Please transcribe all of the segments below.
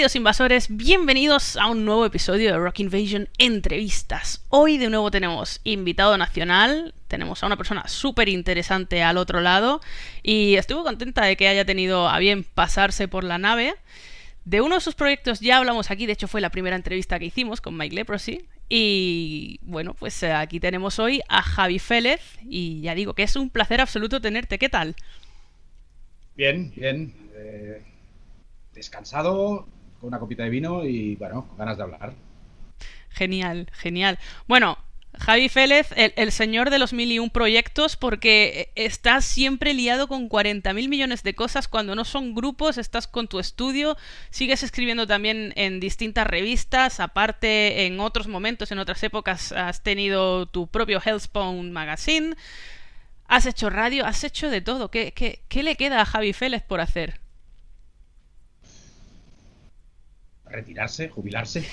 Queridos invasores, bienvenidos a un nuevo episodio de Rock Invasion Entrevistas. Hoy de nuevo tenemos invitado nacional, tenemos a una persona súper interesante al otro lado y estuve contenta de que haya tenido a bien pasarse por la nave. De uno de sus proyectos ya hablamos aquí, de hecho fue la primera entrevista que hicimos con Mike Leprosy. Y bueno, pues aquí tenemos hoy a Javi Félez y ya digo que es un placer absoluto tenerte. ¿Qué tal? Bien, bien. Descansado, con una copita de vino y, bueno, con ganas de hablar. Genial, genial. Bueno, Javi Félez, el señor de los mil y un proyectos, porque estás siempre liado con 40.000 millones de cosas. Cuando no son grupos, estás con tu estudio, sigues escribiendo también en distintas revistas. Aparte, en otros momentos, en otras épocas, has tenido tu propio Hellspawn Magazine. Has hecho radio, has hecho de todo. ¿Qué le queda a Javi Félez por hacer? Retirarse, jubilarse.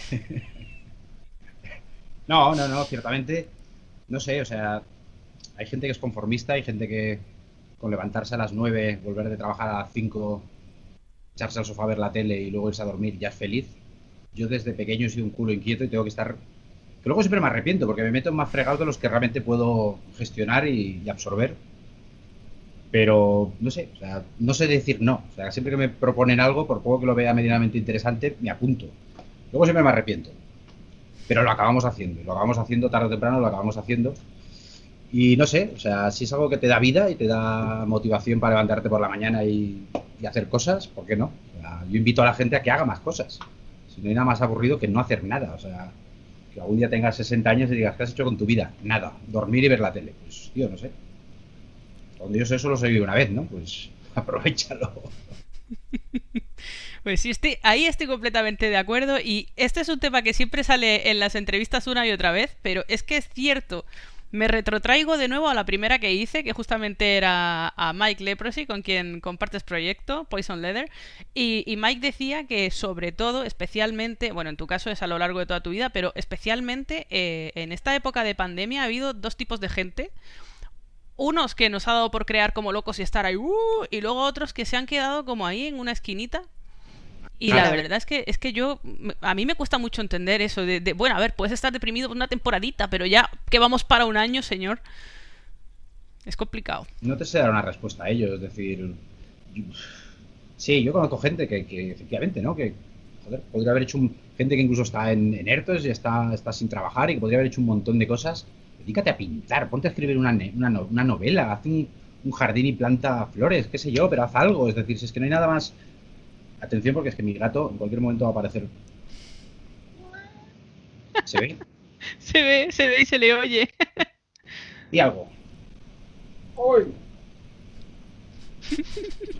No, no, no, ciertamente, no sé, o sea, hay gente que es conformista, hay gente que con levantarse a las 9, volver de trabajar a las 5, echarse al sofá a ver la tele y luego irse a dormir ya es feliz. Yo desde pequeño he sido un culo inquieto y tengo que estar... Que luego siempre me arrepiento porque me meto en más fregados de los que realmente puedo gestionar y absorber. Pero no sé, o sea, no sé decir no. O sea, siempre que me proponen algo, por poco que lo vea medianamente interesante, me apunto. Luego siempre me arrepiento. Pero lo acabamos haciendo. Lo acabamos haciendo tarde o temprano, lo acabamos haciendo. Y no sé, o sea, si es algo que te da vida y te da motivación para levantarte por la mañana y hacer cosas, ¿por qué no? O sea, yo invito a la gente a que haga más cosas. Si no hay nada más aburrido que no hacer nada. O sea, que algún día tengas 60 años y digas, ¿qué has hecho con tu vida? Nada, dormir y ver la tele. Pues, tío, no sé. Cuando yo sé eso lo soy de una vez, ¿no? Pues aprovechalo. Pues sí, ahí estoy completamente de acuerdo y este es un tema que siempre sale en las entrevistas una y otra vez, pero es que es cierto. Me retrotraigo de nuevo a la primera que hice, que justamente era a Mike Leprosy, con quien compartes proyecto, Poison Leather, y Mike decía que sobre todo, especialmente, bueno, en tu caso es a lo largo de toda tu vida, pero especialmente en esta época de pandemia ha habido dos tipos de gente. Unos que nos ha dado por crear como locos y estar ahí, y luego otros que se han quedado como ahí en una esquinita. Y la Claro. verdad es que a mí me cuesta mucho entender eso bueno, a ver, puedes estar deprimido por una temporadita, pero ya que vamos para un año, señor, es complicado. No te sé dar una respuesta a ello, es decir, sí, yo conozco gente que efectivamente, ¿no? Que, joder, podría haber hecho gente que incluso está en ERTOs y está sin trabajar y que podría haber hecho un montón de cosas. Dedícate a pintar, ponte a escribir una novela, haz un jardín y planta flores, qué sé yo, pero haz algo. Es decir, si es que no hay nada más. Atención, porque es que mi gato en cualquier momento va a aparecer. ¿Se ve? Se ve y se le oye. Di algo. ¡Uy!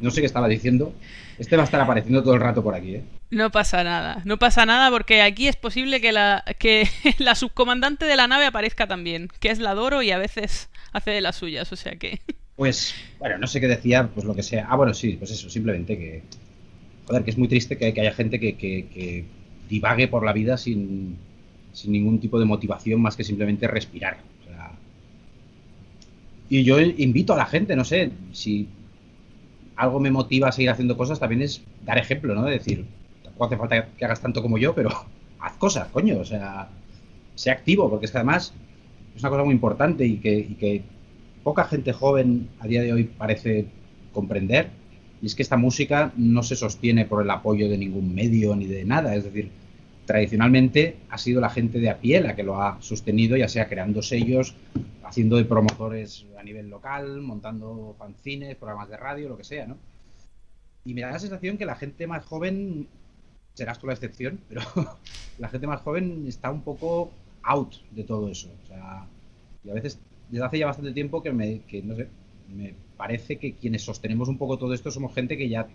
No sé qué estaba diciendo. Este va a estar apareciendo todo el rato por aquí, ¿eh? No pasa nada, no pasa nada porque aquí es posible que la subcomandante de la nave aparezca también, que es la Doro y a veces hace de las suyas, o sea que... Pues, bueno, no sé qué decía, pues lo que sea. Ah, bueno, sí, pues eso, simplemente que, joder, que es muy triste que haya gente que divague por la vida sin ningún tipo de motivación más que simplemente respirar. O sea, y yo invito a la gente, no sé, si algo me motiva a seguir haciendo cosas, también es dar ejemplo, ¿no? De decir, tampoco hace falta que hagas tanto como yo, pero haz cosas, coño, o sea, sé activo, porque es que además es una cosa muy importante y que poca gente joven a día de hoy parece comprender, y es que esta música no se sostiene por el apoyo de ningún medio ni de nada, es decir, tradicionalmente ha sido la gente de a pie la que lo ha sostenido, ya sea creando sellos, haciendo de promotores a nivel local, montando fanzines, programas de radio, lo que sea, ¿no? Y me da la sensación que la gente más joven, serás tú la excepción, pero la gente más joven está un poco out de todo eso. O sea, y a veces, desde hace ya bastante tiempo que no sé, me parece que quienes sostenemos un poco todo esto somos gente que ya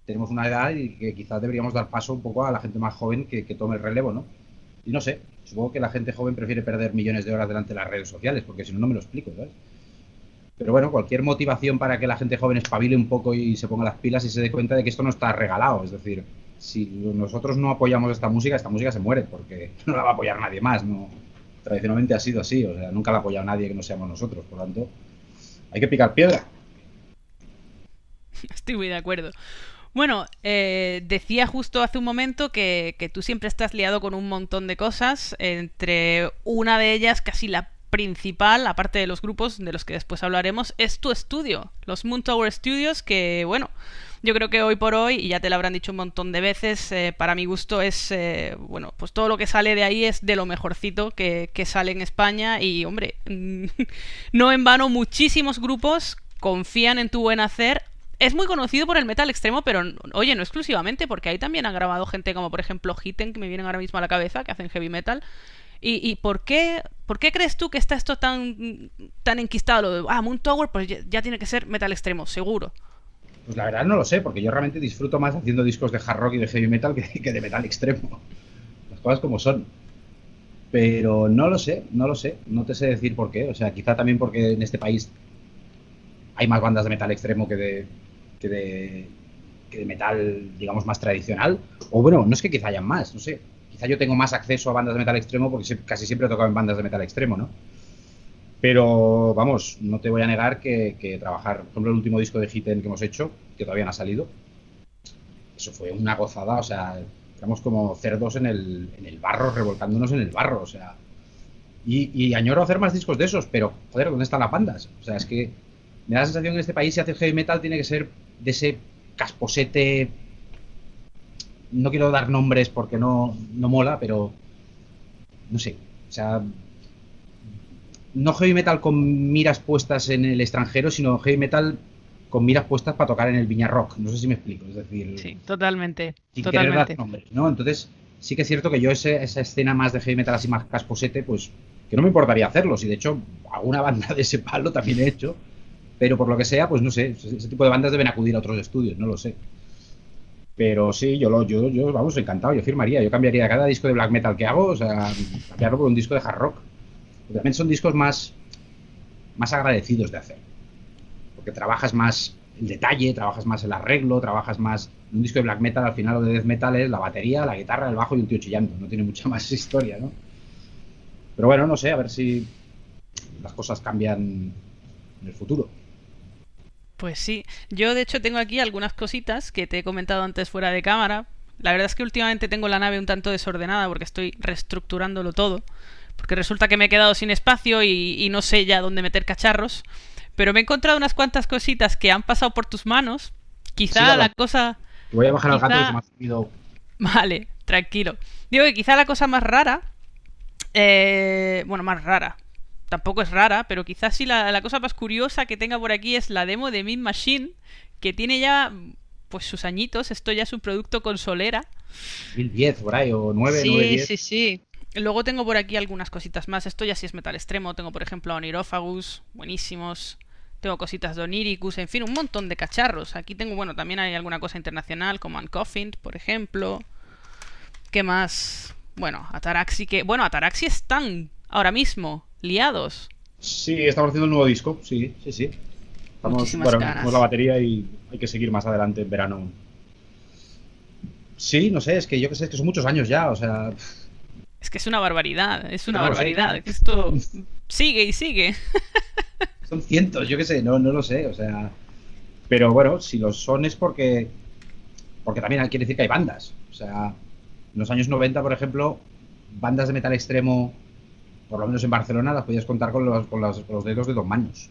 tenemos una edad y que quizás deberíamos dar paso un poco a la gente más joven que tome el relevo, ¿no? Y no sé, supongo que la gente joven prefiere perder millones de horas delante de las redes sociales, porque si no, no me lo explico, ¿sabes? Pero bueno, cualquier motivación para que la gente joven espabile un poco y se ponga las pilas y se dé cuenta de que esto no está regalado. Es decir, si nosotros no apoyamos esta música se muere, porque no la va a apoyar nadie más. No, tradicionalmente ha sido así, o sea, nunca la ha apoyado nadie que no seamos nosotros. Por lo tanto, hay que picar piedra. Estoy muy de acuerdo. Bueno, decía justo hace un momento que tú siempre estás liado con un montón de cosas, entre una de ellas, casi la principal, aparte de los grupos de los que después hablaremos, es tu estudio, los Moon Tower Studios, que bueno, yo creo que hoy por hoy, y ya te lo habrán dicho un montón de veces, para mi gusto es, bueno, pues todo lo que sale de ahí es de lo mejorcito que sale en España y, hombre, no en vano muchísimos grupos confían en tu buen hacer. Es muy conocido por el metal extremo, pero oye, no exclusivamente, porque ahí también han grabado gente como por ejemplo Hitten, que me vienen ahora mismo a la cabeza, que hacen heavy metal. ¿Y por qué crees tú que está esto tan enquistado? Lo de, Moon Tower, pues ya tiene que ser metal extremo, seguro. Pues la verdad no lo sé, porque yo realmente disfruto más haciendo discos de hard rock y de heavy metal que de metal extremo. Las cosas como son. Pero no lo sé, no lo sé. No te sé decir por qué. O sea, quizá también porque en este país hay más bandas de metal extremo que de, que de metal, digamos, más tradicional. O bueno, no es que quizá hayan más, no sé. Quizá yo tengo más acceso a bandas de metal extremo porque casi siempre he tocado en bandas de metal extremo, ¿no? Pero vamos, no te voy a negar que trabajar, por ejemplo, el último disco de Hitten que hemos hecho, que todavía no ha salido, eso fue una gozada, o sea, éramos como cerdos en el barro, revolcándonos en el barro, o sea. Y añoro hacer más discos de esos, pero, joder, ¿dónde están las bandas? O sea, es que me da la sensación que en este país si hace heavy metal tiene que ser de ese casposete. No quiero dar nombres porque no mola, pero no sé. O sea, no heavy metal con miras puestas en el extranjero, sino heavy metal con miras puestas para tocar en el Viña Rock. No sé si me explico. Es decir, Sí, totalmente, sin querer dar totalmente. nombres, ¿no? Entonces, sí que es cierto que yo esa escena más de heavy metal así más casposete, pues que no me importaría hacerlo. Si de hecho alguna banda de ese palo también he hecho, pero por lo que sea, pues no sé, ese tipo de bandas deben acudir a otros estudios, no lo sé. Pero sí, yo, vamos, encantado, yo firmaría, yo cambiaría cada disco de black metal que hago, o sea, cambiarlo por un disco de hard rock. Porque también son discos más agradecidos de hacer, porque trabajas más el detalle, trabajas más el arreglo, trabajas más. Un disco de black metal al final o de death metal es la batería, la guitarra, el bajo y un tío chillando, no tiene mucha más historia, ¿no? Pero bueno, no sé, a ver si las cosas cambian en el futuro. Pues sí, yo de hecho tengo aquí algunas cositas que te he comentado antes fuera de cámara. La verdad es que últimamente tengo la nave un tanto desordenada porque estoy reestructurándolo todo. Porque resulta que me he quedado sin espacio y no sé ya dónde meter cacharros. Pero me he encontrado unas cuantas cositas que han pasado por tus manos. Siga Quizá la hablando. cosa... Voy a bajar al gato que se me Quizá... ha subido. Vale, tranquilo. Digo que quizá la cosa más rara... bueno, más rara. Tampoco es rara, pero quizás sí la cosa más curiosa que tenga por aquí es la demo de Mean Machine, que tiene ya pues sus añitos. Esto ya es un producto consolera. 2010, por ahí, o 9, 9, Sí, 10. sí, sí. Luego tengo por aquí algunas cositas más. Esto ya sí es metal extremo. Tengo, por ejemplo, Onirophagus, buenísimos. Tengo cositas de Oniricus, en fin, un montón de cacharros. Aquí tengo, bueno, también hay alguna cosa internacional, como Uncoffined, por ejemplo. ¿Qué más? Bueno, Ataraxi que... Bueno, Ataraxi están ahora mismo liados. Sí, estamos haciendo un nuevo disco, sí, sí, sí. Estamos, Muchísimas bueno, hicimos la ganas. batería y hay que seguir más adelante en verano. Sí, no sé, es que yo qué sé, es que son muchos años ya, o sea, Es que es una barbaridad, es una no lo sé. barbaridad. Esto sigue y sigue. Son cientos, yo qué sé, no lo sé, o sea. Pero bueno, si lo son es porque también quiere decir que hay bandas. O sea, en los años 90, por ejemplo, bandas de metal extremo, por lo menos en Barcelona, las podías contar con los dedos de dos manos.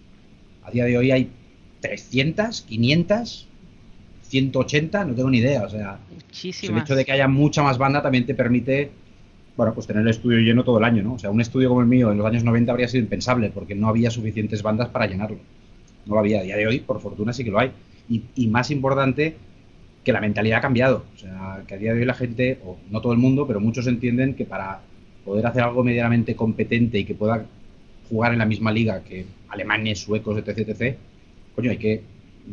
A día de hoy hay 300, 500, 180, no tengo ni idea. O sea, pues el hecho de Muchísimas. que haya mucha más banda también te permite, bueno, pues tener el estudio lleno todo el año, ¿no? O sea, un estudio como el mío en los años 90 habría sido impensable porque no había suficientes bandas para llenarlo. No lo había. A día de hoy, por fortuna, sí que lo hay. Y más importante, que la mentalidad ha cambiado. O sea, que a día de hoy la gente, o no todo el mundo, pero muchos entienden que para poder hacer algo medianamente competente y que pueda jugar en la misma liga que alemanes, suecos, etc., etc., coño, hay que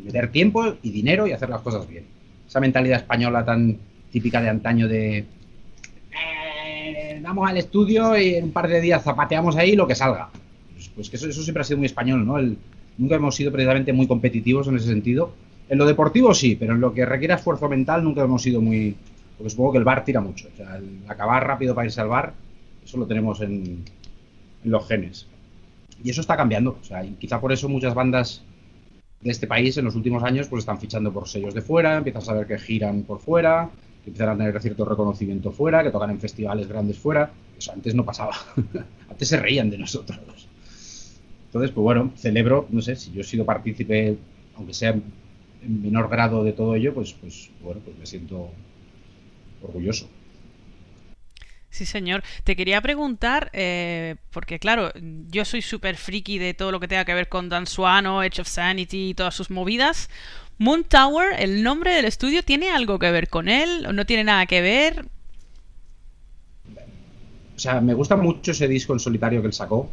meter tiempo y dinero y hacer las cosas bien. Esa mentalidad española tan típica de antaño de vamos al estudio y en un par de días zapateamos ahí lo que salga. Pues que eso siempre ha sido muy español, ¿no? Nunca hemos sido precisamente muy competitivos en ese sentido. En lo deportivo sí, pero en lo que requiere esfuerzo mental nunca hemos sido muy. Porque supongo que el bar tira mucho. O sea, el acabar rápido para irse al bar, eso lo tenemos en los genes. Y eso está cambiando. O sea, y quizá por eso muchas bandas de este país en los últimos años pues están fichando por sellos de fuera, empiezas a ver que giran por fuera, que empiezan a tener cierto reconocimiento fuera, que tocan en festivales grandes fuera. Eso antes no pasaba. Antes se reían de nosotros. Entonces, pues bueno, celebro, no sé, si yo he sido partícipe, aunque sea en menor grado de todo ello, pues bueno, pues me siento orgulloso. Sí, señor. Te quería preguntar, porque claro, yo soy súper friki de todo lo que tenga que ver con Dan Suano, Edge of Sanity y todas sus movidas. Moon Tower, el nombre del estudio, ¿tiene algo que ver con él? ¿O no tiene nada que ver? O sea, me gusta mucho ese disco en solitario que él sacó,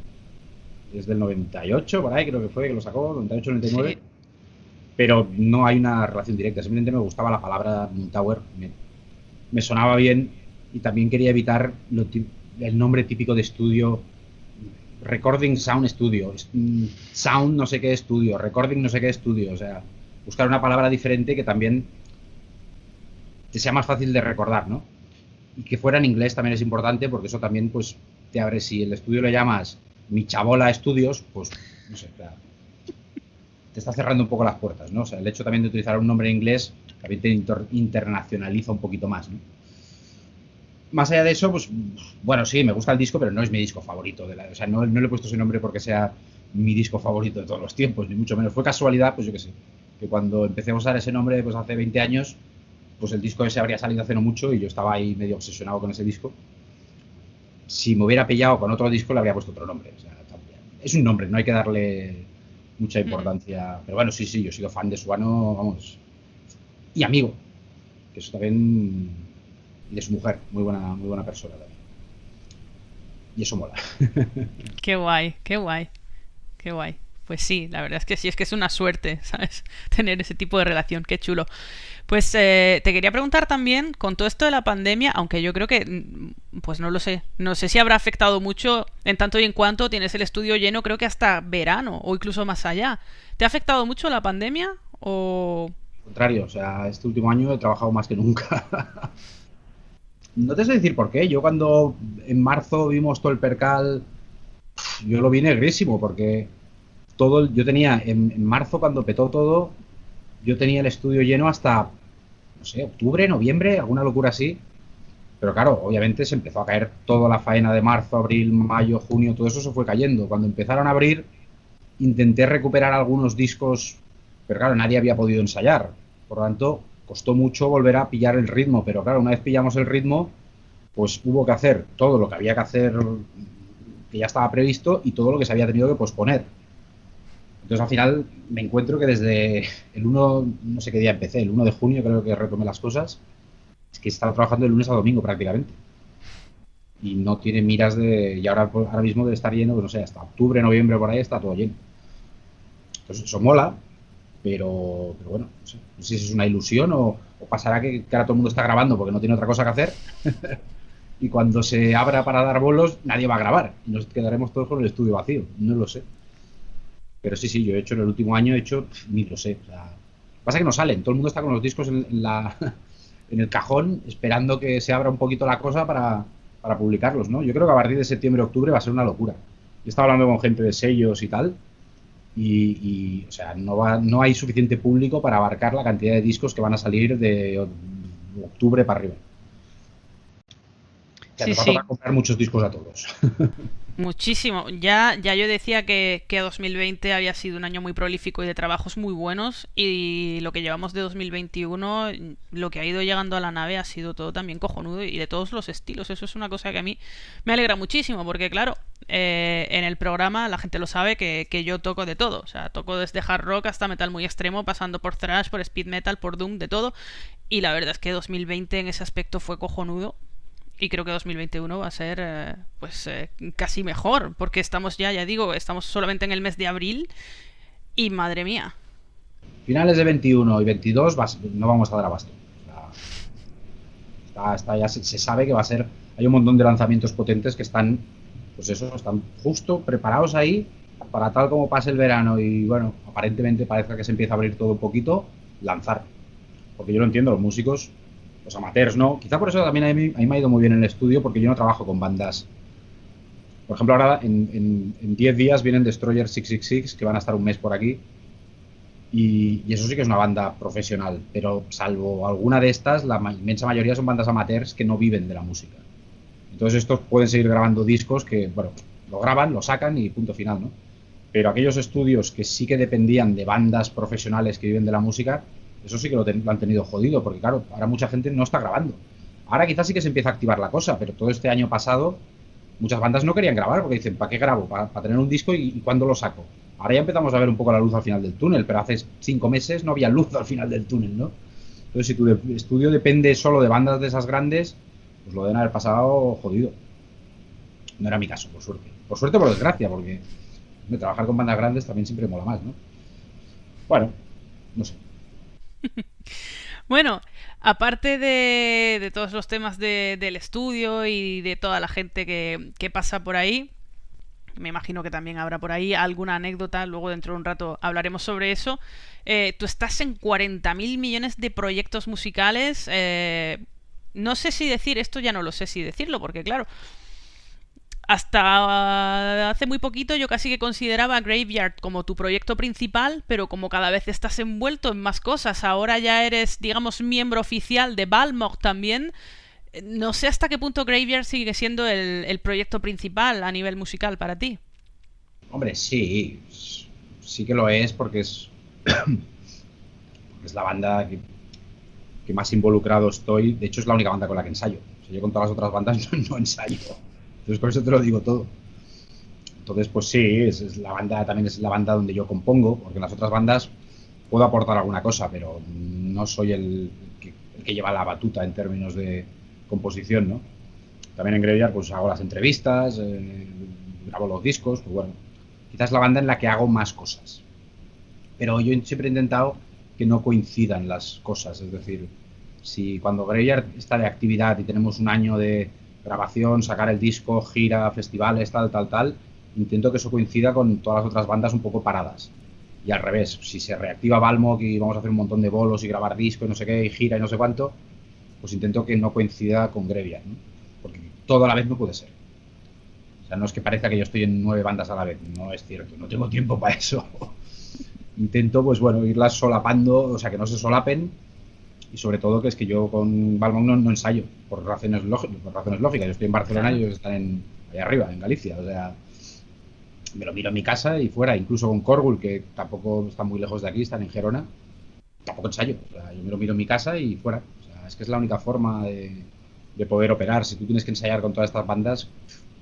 desde el 98, por ahí creo que fue, que lo sacó, 98-99, Sí. pero no hay una relación directa. Simplemente me gustaba la palabra Moon Tower, me sonaba bien y también quería evitar el nombre típico de estudio, Recording Sound Studio, Sound no sé qué estudio, Recording no sé qué estudio, o sea, buscar una palabra diferente que también te sea más fácil de recordar, ¿no? Y que fuera en inglés también es importante porque eso también pues te abre, si el estudio le llamas Mi Chabola Studios, pues no sé, claro, te está cerrando un poco las puertas, ¿no? O sea, el hecho también de utilizar un nombre en inglés también te internacionaliza un poquito más, ¿no? Más allá de eso, pues bueno, sí, me gusta el disco, pero no es mi disco favorito. O sea, no le he puesto ese nombre porque sea mi disco favorito de todos los tiempos, ni mucho menos. Fue casualidad, pues yo qué sé, que cuando empecé a usar ese nombre, pues hace 20 años, pues el disco ese habría salido hace no mucho y yo estaba ahí medio obsesionado con ese disco. Si me hubiera pillado con otro disco, le habría puesto otro nombre. O sea, es un nombre, no hay que darle mucha Mm. importancia. Pero bueno, sí, sí, yo he sido fan de Suano, vamos, y amigo, que eso también, y de su mujer, muy buena persona también. Y eso mola. Qué guay, qué guay, qué guay. Pues sí, la verdad es que sí, es que es una suerte, ¿sabes? Tener ese tipo de relación, qué chulo. Pues te quería preguntar también, con todo esto de la pandemia, aunque yo creo que, pues no lo sé, no sé si habrá afectado mucho en tanto y en cuanto tienes el estudio lleno, creo que hasta verano o incluso más allá. ¿Te ha afectado mucho la pandemia o...? Al contrario, o sea, este último año he trabajado más que nunca. No te sé decir por qué. Yo cuando en marzo vimos todo el percal, yo lo vi negrísimo, porque yo tenía, en marzo cuando petó todo, yo tenía el estudio lleno hasta, no sé, octubre, noviembre, alguna locura así. Pero claro, obviamente se empezó a caer toda la faena de marzo, abril, mayo, junio, todo eso se fue cayendo. Cuando empezaron a abrir, intenté recuperar algunos discos, pero claro, nadie había podido ensayar. Por lo tanto, costó mucho volver a pillar el ritmo, pero claro, una vez pillamos el ritmo, pues hubo que hacer todo lo que había que hacer, que ya estaba previsto, y todo lo que se había tenido que posponer. Entonces al final me encuentro que desde el 1, no sé qué día empecé, el 1 de junio creo que retomé las cosas, es que estaba trabajando de lunes a domingo prácticamente. Y no tiene miras de, y ahora mismo debe estar lleno, no sé, hasta octubre, noviembre por ahí está todo lleno. Entonces eso mola, pero bueno, no sé si es una ilusión o pasará que ahora todo el mundo está grabando porque no tiene otra cosa que hacer y cuando se abra para dar bolos nadie va a grabar y nos quedaremos todos con el estudio vacío, no lo sé. Pero sí, sí, yo he hecho en el último año, ni lo sé. O sea, pasa que no salen, todo el mundo está con los discos en el cajón esperando que se abra un poquito la cosa para publicarlos, ¿no? Yo creo que a partir de septiembre, octubre va a ser una locura. Yo estaba hablando con gente de sellos y tal, o sea, no hay suficiente público para abarcar la cantidad de discos que van a salir de octubre para arriba. O sea, Sí, nos va a tocar sí. comprar muchos discos a todos. Muchísimo. Ya yo decía que 2020 había sido un año muy prolífico y de trabajos muy buenos y lo que llevamos de 2021, lo que ha ido llegando a la nave ha sido todo también cojonudo y de todos los estilos. Eso es una cosa que a mí me alegra muchísimo porque claro, en el programa la gente lo sabe que yo toco de todo. O sea, toco desde hard rock hasta metal muy extremo, pasando por thrash, por speed metal, por doom, de todo. Y la verdad es que 2020 en ese aspecto fue cojonudo y creo que 2021 va a ser casi mejor, porque estamos ya digo, estamos solamente en el mes de abril y madre mía. Finales de 21 y 22 no vamos a dar abasto. O sea, ya se sabe que va a ser. Hay un montón de lanzamientos potentes que están, pues eso, están justo preparados ahí para tal como pase el verano y bueno, aparentemente parece que se empieza a abrir todo un poquito, lanzar. Porque yo lo entiendo, los músicos, los amateurs, ¿no? Quizá por eso también a mí me ha ido muy bien en el estudio porque yo no trabajo con bandas. Por ejemplo, ahora en 10 días vienen Destroyer 666 que van a estar un mes por aquí Y eso sí que es una banda profesional, pero salvo alguna de estas, la inmensa mayoría son bandas amateurs que no viven de la música. Entonces estos pueden seguir grabando discos que, bueno, lo graban, lo sacan y punto final, ¿no? Pero aquellos estudios que sí que dependían de bandas profesionales que viven de la música, eso sí que lo han tenido jodido, porque claro, ahora mucha gente no está grabando. Ahora quizás sí que se empieza a activar la cosa, pero todo este año pasado muchas bandas no querían grabar porque dicen, ¿para qué grabo? ¿Para tener un disco y cuándo lo saco? Ahora ya empezamos a ver un poco la luz al final del túnel, pero hace 5 meses no había luz al final del túnel, ¿no? Entonces, si tu estudio depende solo de bandas de esas grandes, pues lo deben haber pasado jodido. No era mi caso, por suerte. Por suerte, por desgracia, porque trabajar con bandas grandes también siempre mola más, ¿no? Bueno, no sé. Bueno, aparte de todos los temas del estudio y de toda la gente que pasa por ahí, me imagino que también habrá por ahí alguna anécdota, luego dentro de un rato hablaremos sobre eso. Tú estás en 40.000 millones de proyectos musicales. No sé si decir esto, ya no lo sé si decirlo, porque claro, hasta hace muy poquito yo casi que consideraba Graveyard como tu proyecto principal, pero como cada vez estás envuelto en más cosas, ahora ya eres, digamos, miembro oficial de Balmog también. No sé hasta qué punto Graveyard sigue siendo el proyecto principal a nivel musical para ti. Hombre, sí. Sí que lo es porque es la banda que más involucrado estoy. De hecho, es la única banda con la que ensayo. O sea, yo con todas las otras bandas no ensayo. Entonces, por eso te lo digo todo. Entonces, pues sí, es la banda, también es la banda donde yo compongo, porque en las otras bandas puedo aportar alguna cosa, pero no soy el que lleva la batuta en términos de composición, ¿no? También en Graveyard pues hago las entrevistas, grabo los discos, pues bueno, quizás la banda en la que hago más cosas. Pero yo siempre he intentado que no coincidan las cosas, es decir, si cuando Graveyard está de actividad y tenemos un año de grabación, sacar el disco, gira, festivales, tal, intento que eso coincida con todas las otras bandas un poco paradas. Y al revés, si se reactiva Balmog y vamos a hacer un montón de bolos y grabar disco y no sé qué, y gira y no sé cuánto, pues intento que no coincida con Graveyard, ¿no? Porque todo a la vez no puede ser. O sea, no es que parezca que yo estoy en 9 bandas a la vez, no es cierto, no tengo tiempo para eso. Intento, pues bueno, irlas solapando, o sea, que no se solapen, y sobre todo que es que yo con Balmog no ensayo, por razones lógicas. Yo estoy en Barcelona y ellos están allá arriba, en Galicia, o sea, me lo miro en mi casa y fuera, incluso con Corgul, que tampoco están muy lejos de aquí, están en Gerona, tampoco ensayo, o sea, yo me lo miro en mi casa y fuera. O sea, es que es la única forma de poder operar. Si tú tienes que ensayar con todas estas bandas,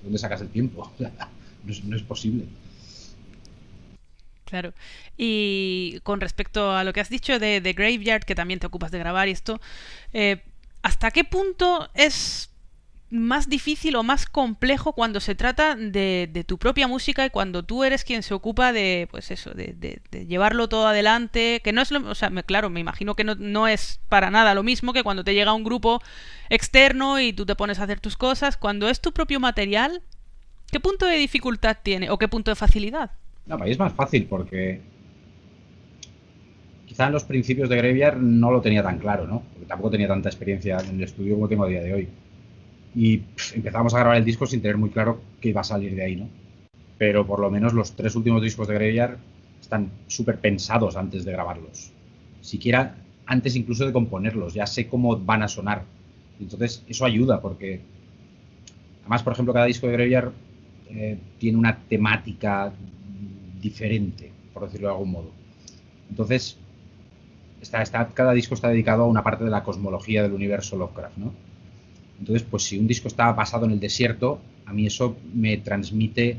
¿dónde sacas el tiempo? O sea, no es posible. Claro. Y con respecto a lo que has dicho de Graveyard, que también te ocupas de grabar y esto, eh, ¿hasta qué punto es más difícil o más complejo cuando se trata de tu propia música y cuando tú eres quien se ocupa de, pues eso, de llevarlo todo adelante? Que no es lo, o sea, claro, me imagino que no es para nada lo mismo que cuando te llega un grupo externo y tú te pones a hacer tus cosas. Cuando es tu propio material, ¿qué punto de dificultad tiene o qué punto de facilidad? No, para mí es más fácil porque quizá en los principios de Graveyard no lo tenía tan claro, ¿no? Porque tampoco tenía tanta experiencia en el estudio como tengo a día de hoy. Y empezamos a grabar el disco sin tener muy claro qué iba a salir de ahí, ¿no? Pero por lo menos los 3 últimos discos de Graveyard están súper pensados antes de grabarlos. Siquiera antes incluso de componerlos, ya sé cómo van a sonar. Entonces eso ayuda porque además, por ejemplo, cada disco de Graveyard tiene una temática diferente, por decirlo de algún modo. Entonces, cada disco está dedicado a una parte de la cosmología del universo Lovecraft, ¿no? Entonces, pues si un disco está basado en el desierto, a mí eso me transmite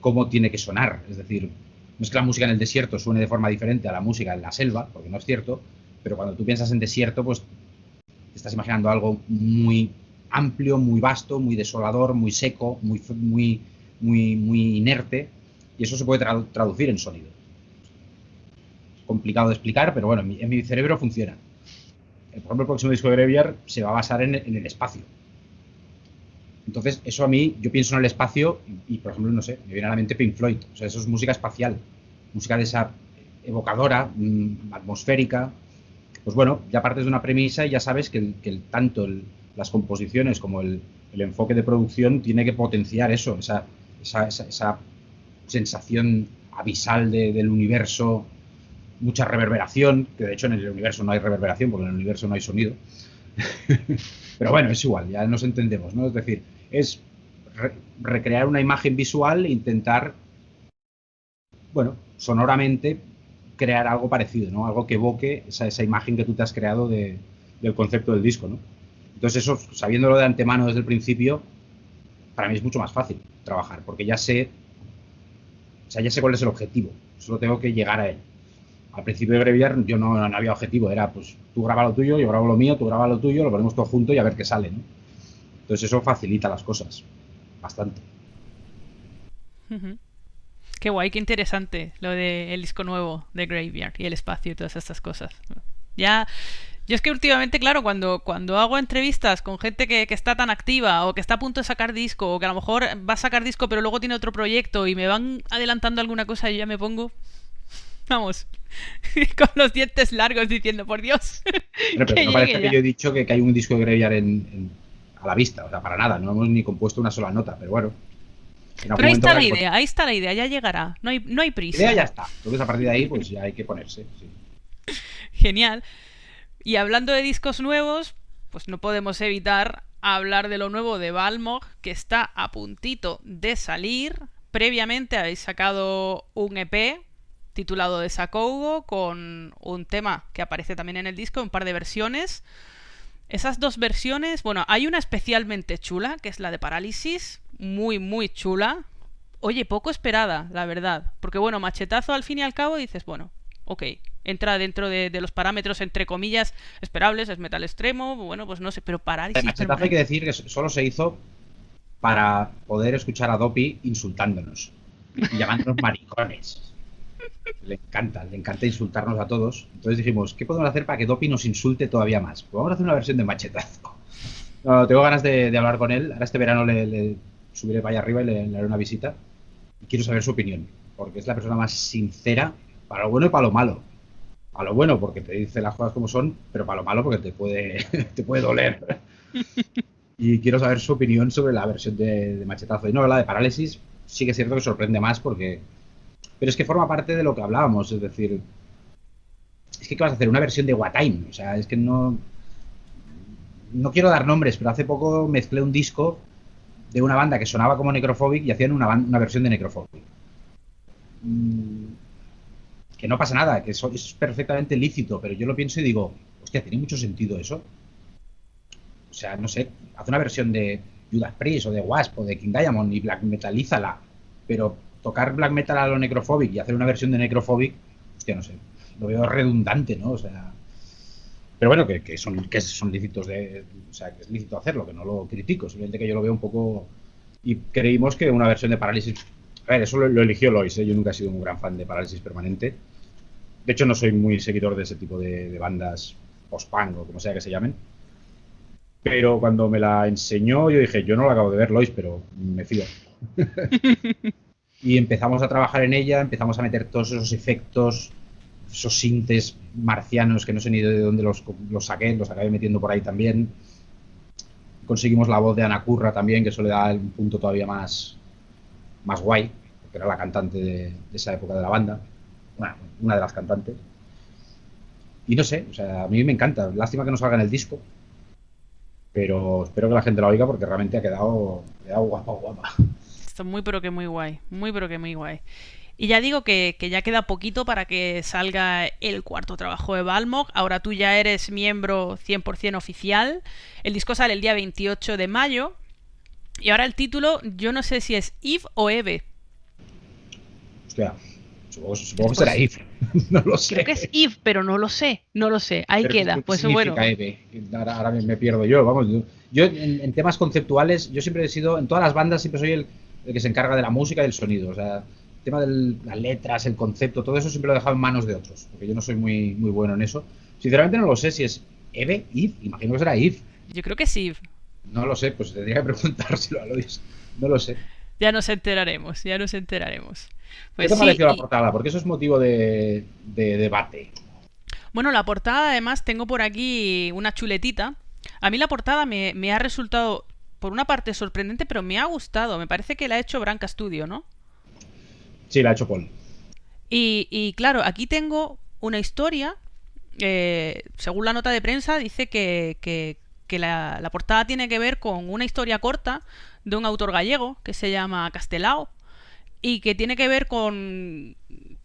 cómo tiene que sonar. Es decir, no es que la música en el desierto suene de forma diferente a la música en la selva, porque no es cierto, pero cuando tú piensas en desierto, pues te estás imaginando algo muy amplio, muy vasto, muy desolador, muy seco, muy inerte, y eso se puede traducir en sonido. Es complicado de explicar, pero bueno, en mi cerebro funciona. Por ejemplo, el próximo disco de Graveyard se va a basar en el espacio. Entonces, eso a mí, yo pienso en el espacio y, por ejemplo, no sé, me viene a la mente Pink Floyd. O sea, eso es música espacial, música de esa evocadora, atmosférica. Pues bueno, ya partes de una premisa y ya sabes que tanto las composiciones como el enfoque de producción tiene que potenciar eso, esa sensación abisal del universo mucha reverberación, que de hecho en el universo no hay reverberación, porque en el universo no hay sonido. Pero bueno, es igual, ya nos entendemos, ¿no? Es decir, es recrear una imagen visual e intentar, bueno, sonoramente crear algo parecido, ¿no? Algo que evoque esa imagen que tú te has creado del concepto del disco, ¿no? Entonces eso, sabiéndolo de antemano desde el principio, para mí es mucho más fácil trabajar, porque ya sé, o sea, ya sé cuál es el objetivo, solo tengo que llegar a él. Al principio de Graveyard yo no había objetivo, era pues tú graba lo tuyo, yo grabo lo mío, tú graba lo tuyo, lo ponemos todo junto y a ver qué sale, ¿no? Entonces eso facilita las cosas bastante. Ujú. Qué guay, qué interesante lo del disco nuevo de Graveyard y el espacio y todas estas cosas. Ya, yo es que últimamente, claro, cuando hago entrevistas con gente que está tan activa o que está a punto de sacar disco o que a lo mejor va a sacar disco pero luego tiene otro proyecto y me van adelantando alguna cosa y yo ya me pongo, vamos, con los dientes largos diciendo, por Dios, Bueno, pero que no llegue parece que ya. yo he dicho que hay un disco de Graveyard a la vista, o sea, para nada, no hemos ni compuesto una sola nota, pero bueno, en algún Pero momento habrá que poner. ahí está la idea, ya llegará, no hay La idea prisa. ya está, entonces a partir de ahí pues ya hay que ponerse, sí. Genial. Y hablando de discos nuevos, pues no podemos evitar hablar de lo nuevo de Balmog, que está a puntito de salir. Previamente habéis sacado un EP titulado Desacougo con un tema que aparece también en el disco, un par de versiones. Esas dos versiones, bueno, hay una especialmente chula, que es la de Parálisis, muy, muy chula. Oye, poco esperada, la verdad. Porque bueno, Machetazo al fin y al cabo dices, bueno, ok, entra dentro de los parámetros entre comillas esperables, es metal extremo, bueno, pues no sé, pero El Parálisis Machetazo hay que decir que solo se hizo para poder escuchar a Dopi insultándonos y llamándonos maricones. Le encanta insultarnos a todos. Entonces dijimos, ¿qué podemos hacer para que Dopi nos insulte todavía más? Pues vamos a hacer una versión de Machetazo. No, tengo ganas de hablar con él. Ahora este verano le subiré para allá arriba y le haré una visita. Y quiero saber su opinión, porque es la persona más sincera para lo bueno y para lo malo. Para lo bueno, porque te dice las cosas como son, pero para lo malo, porque te puede doler. Y quiero saber su opinión sobre la versión de Machetazo. Y no, la de Parálisis sí que es cierto que sorprende más porque... Pero es que forma parte de lo que hablábamos, es decir... Es que ¿qué vas a hacer? Una versión de What Time. O sea, es que no... No quiero dar nombres, pero hace poco mezclé un disco de una banda que sonaba como Necrophobic y hacían una versión de Necrophobic. Que no pasa nada, que eso es perfectamente lícito, pero yo lo pienso y digo, hostia, tiene mucho sentido eso. O sea, no sé, haz una versión de Judas Priest o de Wasp o de King Diamond y black metalízala, pero tocar black metal a lo Necrophobic y hacer una versión de Necrophobic, hostia, no sé, lo veo redundante, ¿no? O sea, pero bueno, que son lícitos o sea, que es lícito hacerlo, que no lo critico, simplemente que yo lo veo un poco y creímos que una versión de Parálisis, a ver, eso lo eligió Lois, ¿eh? Yo nunca he sido un gran fan de Parálisis Permanente. De hecho, no soy muy seguidor de ese tipo de bandas post-punk o como sea que se llamen. Pero cuando me la enseñó, yo dije, yo no la acabo de ver, Lois, pero me fío. Y empezamos a trabajar en ella, empezamos a meter todos esos efectos, esos sintes marcianos que no sé ni de dónde los acabé metiendo por ahí también. Conseguimos la voz de Ana Curra también, que eso le da un punto todavía más guay, porque era la cantante de esa época de la banda, bueno, una de las cantantes. Y no sé, o sea, a mí me encanta. Lástima que no salga en el disco, pero espero que la gente la oiga porque realmente ha quedado guapa, guapa. está muy pero que muy guay, muy pero que muy guay. Y ya digo que ya queda poquito para que salga el cuarto trabajo de Balmog. Ahora tú ya eres miembro 100% oficial. El disco sale el día 28 de mayo. Y ahora el título, yo no sé si es Eve o Eve. Hostia, supongo que será Pues If, no lo creo que es sé. Eve, pero no lo sé, no lo sé. Ahí Pero queda. ¿qué Pues bueno, significa Eve? Ahora me pierdo yo, vamos. Yo en temas conceptuales, yo siempre he sido, en todas las bandas siempre soy el que se encarga de la música y del sonido. O sea, el tema de las letras, el concepto, todo eso siempre lo he dejado en manos de otros, porque yo no soy muy bueno en eso. Sinceramente no lo sé si es Eve, If, imagino que será If. yo creo que es Eve. No lo sé, pues tendría que preguntárselo a Lois. No lo sé. Ya nos enteraremos, ya nos enteraremos. ¿Qué Pues te ha sí, parecido la y portada? Porque eso es motivo de debate. bueno, la portada además tengo por aquí una chuletita. A mí la portada me ha resultado, por una parte, sorprendente, pero me ha gustado. Me parece que la ha hecho Branca Studio, ¿no? Sí, la ha hecho Paul. Y claro, aquí tengo una historia, según la nota de prensa, dice que la portada tiene que ver con una historia corta de un autor gallego que se llama Castelao y que tiene que ver con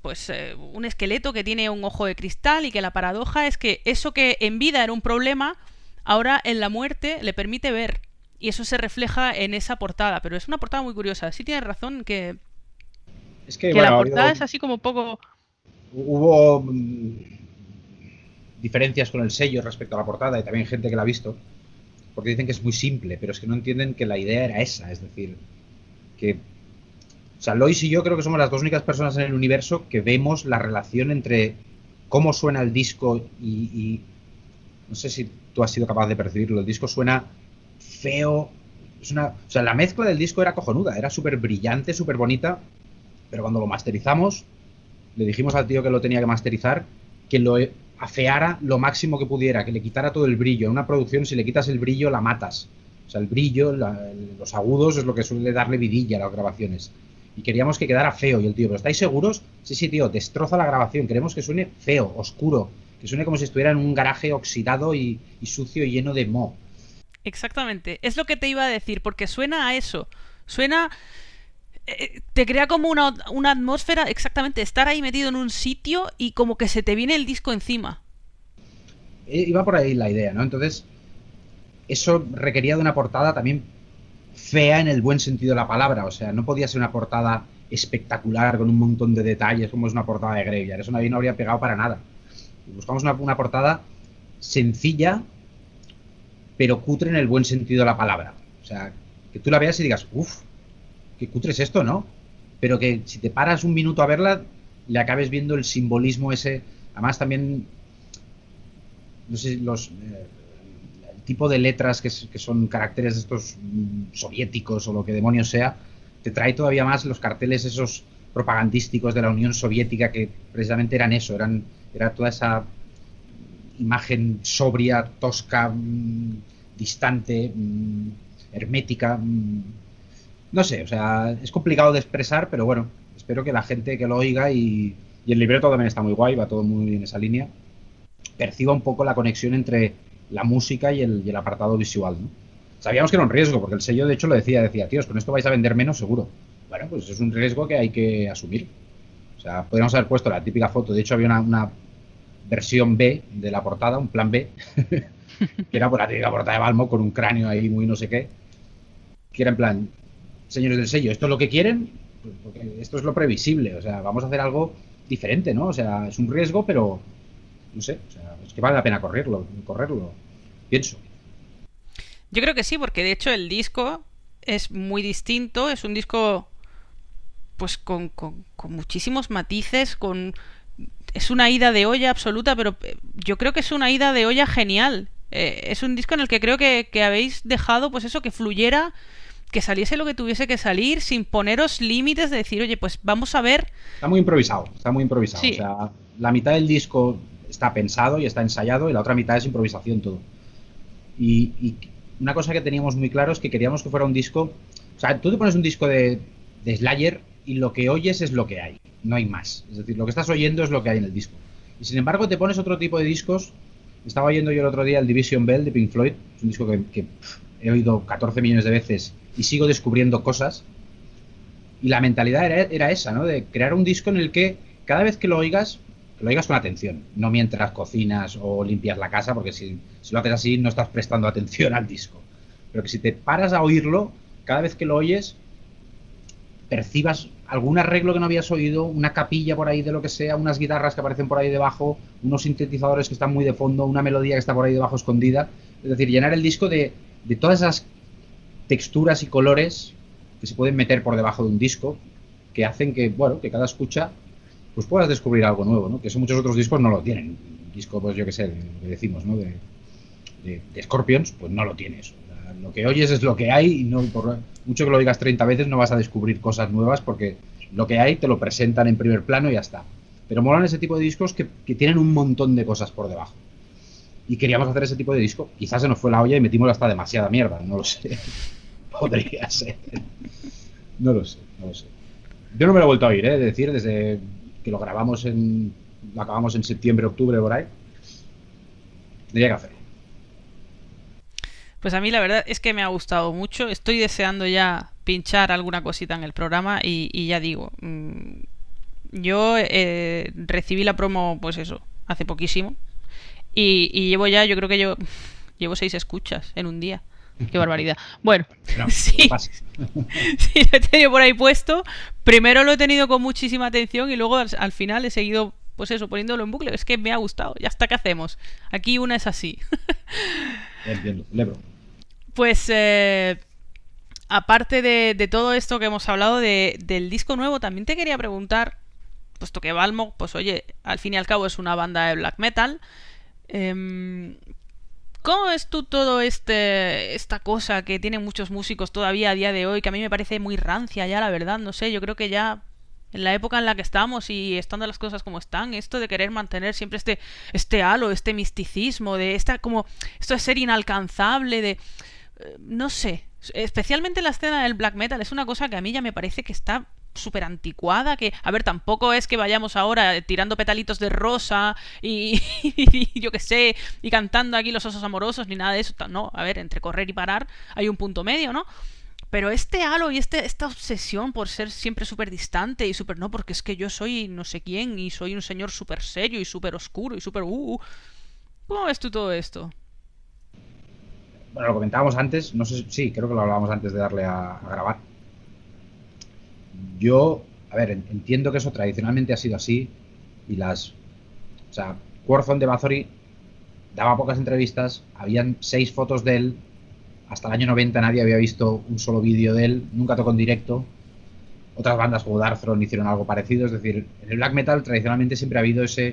pues un esqueleto que tiene un ojo de cristal y que la paradoja es que eso que en vida era un problema, ahora en la muerte le permite ver. Y eso se refleja en esa portada, pero es una portada muy curiosa. Sí tienes razón Es que, que la bueno, portada es así como poco... hubo diferencias con el sello respecto a la portada y también gente que la ha visto, porque dicen que es muy simple, pero es que no entienden que la idea era esa, es decir, que... O sea, Lois y yo creo que somos las dos únicas personas en el universo que vemos la relación entre cómo suena el disco y no sé si tú has sido capaz de percibirlo. El disco suena feo. O sea, la mezcla del disco era cojonuda, era súper brillante, súper bonita, pero cuando lo masterizamos, le dijimos al tío que lo tenía que masterizar que lo afeara lo máximo que pudiera, que le quitara todo el brillo. En una producción, si le quitas el brillo, la matas. O sea, el brillo, los agudos es lo que suele darle vidilla a las grabaciones. Y queríamos que quedara feo. Y el tío, ¿pero estáis seguros? Sí, sí, tío, destroza la grabación. Queremos que suene feo, oscuro, que suene como si estuviera en un garaje oxidado y sucio y lleno de moho. Exactamente. Es lo que te iba a decir, porque suena a eso. Suena... te crea como una atmósfera, exactamente, estar ahí metido en un sitio y como que se te viene el disco encima. Iba por ahí la idea, ¿no? Entonces, eso requería de una portada también fea en el buen sentido de la palabra. O sea, no podía ser una portada espectacular con un montón de detalles como es una portada de Graveyard. Eso no habría pegado para nada. Buscamos una portada sencilla, pero cutre en el buen sentido de la palabra. O sea, que tú la veas y digas, uff, qué cutre es esto, ¿no? Pero que si te paras un minuto a verla, le acabes viendo el simbolismo ese. Además también, no sé, el tipo de letras que son caracteres estos soviéticos o lo que demonios sea, te trae todavía más los carteles esos propagandísticos de la Unión Soviética que precisamente eran eso, era toda esa imagen sobria, tosca, distante, hermética. No sé, o sea, es complicado de expresar, pero bueno, espero que la gente que lo oiga y el libreto también está muy guay, va todo muy en esa línea, perciba un poco la conexión entre la música y el apartado visual, ¿no? Sabíamos que era un riesgo, porque el sello de hecho lo decía, tíos, con esto vais a vender menos seguro. Bueno, pues es un riesgo que hay que asumir. O sea, podríamos haber puesto la típica foto, de hecho había una versión B de la portada, un plan B, que era por la típica portada de Balmo con un cráneo ahí muy no sé qué, que era en plan, señores del sello, ¿esto es lo que quieren? Pues porque esto es lo previsible, o sea, vamos a hacer algo diferente, ¿no? O sea, es un riesgo, pero no sé, o sea, es que vale la pena correrlo, pienso. Yo creo que sí, porque de hecho el disco es muy distinto, es un disco pues con muchísimos matices, es una ida de olla absoluta, pero yo creo que es una ida de olla genial. Es un disco en el que creo que habéis dejado pues eso, que fluyera, que saliese lo que tuviese que salir, sin poneros límites de decir, oye, pues vamos a ver. Está muy improvisado, está muy improvisado. Sí. O sea, la mitad del disco está pensado y está ensayado y la otra mitad es improvisación todo. Y una cosa que teníamos muy claro es que queríamos que fuera un disco... O sea, tú te pones un disco de Slayer y lo que oyes es lo que hay, no hay más. Es decir, lo que estás oyendo es lo que hay en el disco. Y sin embargo te pones otro tipo de discos. Estaba oyendo yo el otro día el Division Bell de Pink Floyd, es un disco que he oído 14 millones de veces y sigo descubriendo cosas. Y la mentalidad era esa, ¿no? De crear un disco en el que cada vez que lo oigas con atención, no mientras cocinas o limpias la casa, porque si lo haces así no estás prestando atención al disco. Pero que si te paras a oírlo, cada vez que lo oyes, percibas algún arreglo que no habías oído, una capilla por ahí de lo que sea, unas guitarras que aparecen por ahí debajo, unos sintetizadores que están muy de fondo, una melodía que está por ahí debajo escondida. Es decir, llenar el disco de todas esas texturas y colores que se pueden meter por debajo de un disco, que hacen que, bueno, que cada escucha pues puedas descubrir algo nuevo, ¿no? Que eso muchos otros discos no lo tienen. Un disco, pues yo qué sé, lo que decimos, ¿no? De Scorpions, pues no lo tienes. O sea, lo que oyes es lo que hay y no, por mucho que lo oigas 30 veces no vas a descubrir cosas nuevas porque lo que hay te lo presentan en primer plano y ya está. Pero molan ese tipo de discos que tienen un montón de cosas por debajo. Y queríamos hacer ese tipo de disco. Quizás se nos fue la olla y metimos hasta demasiada mierda, no lo sé. Podría ser. No lo sé. Yo no me lo he vuelto a oír, ¿eh? Es decir, desde que lo grabamos en lo acabamos en septiembre, octubre, por ahí. Tendría que hacer. Pues a mí la verdad es que me ha gustado mucho. Estoy deseando ya pinchar alguna cosita en el programa y ya digo, yo recibí la promo, pues eso, hace poquísimo. Y llevo ya, yo creo que llevo 6 escuchas en un día. Qué barbaridad. Bueno, No, no lo sí, pases. sí, lo he tenido por ahí puesto. Primero lo he tenido con muchísima atención y luego al final he seguido, pues eso, poniéndolo en bucle. Es que me ha gustado. ¿Ya hasta qué hacemos? Aquí una es así. Entiendo, celebro. Pues aparte de todo esto que hemos hablado del disco nuevo, también te quería preguntar, puesto que Balmog, pues oye, al fin y al cabo es una banda de black metal. em, ¿Cómo ves tú todo esta cosa que tienen muchos músicos todavía a día de hoy, que a mí me parece muy rancia ya, la verdad? No sé, yo creo que ya en la época en la que estamos y estando las cosas como están, esto de querer mantener siempre este halo, este misticismo, de esta como esto de ser inalcanzable, de no sé, especialmente la escena del black metal es una cosa que a mí ya me parece que está súper anticuada, que, a ver, tampoco es que vayamos ahora tirando petalitos de rosa y yo qué sé, y cantando aquí los osos amorosos, ni nada de eso, no, a ver, entre correr y parar hay un punto medio, ¿no? Pero este halo y esta obsesión por ser siempre súper distante y súper no, porque es que yo soy no sé quién y soy un señor súper serio y súper oscuro y súper... ¿Cómo ves tú todo esto? Bueno, lo comentábamos antes, no sé, sí, creo que lo hablábamos antes de darle a grabar. Yo, a ver, entiendo que eso tradicionalmente ha sido así y o sea, Warzone de Bathory daba pocas entrevistas, habían 6 fotos de él, hasta el año 90 nadie había visto un solo vídeo de él, nunca tocó en directo. Otras bandas como Darkthrone hicieron algo parecido, es decir, en el black metal tradicionalmente siempre ha habido esa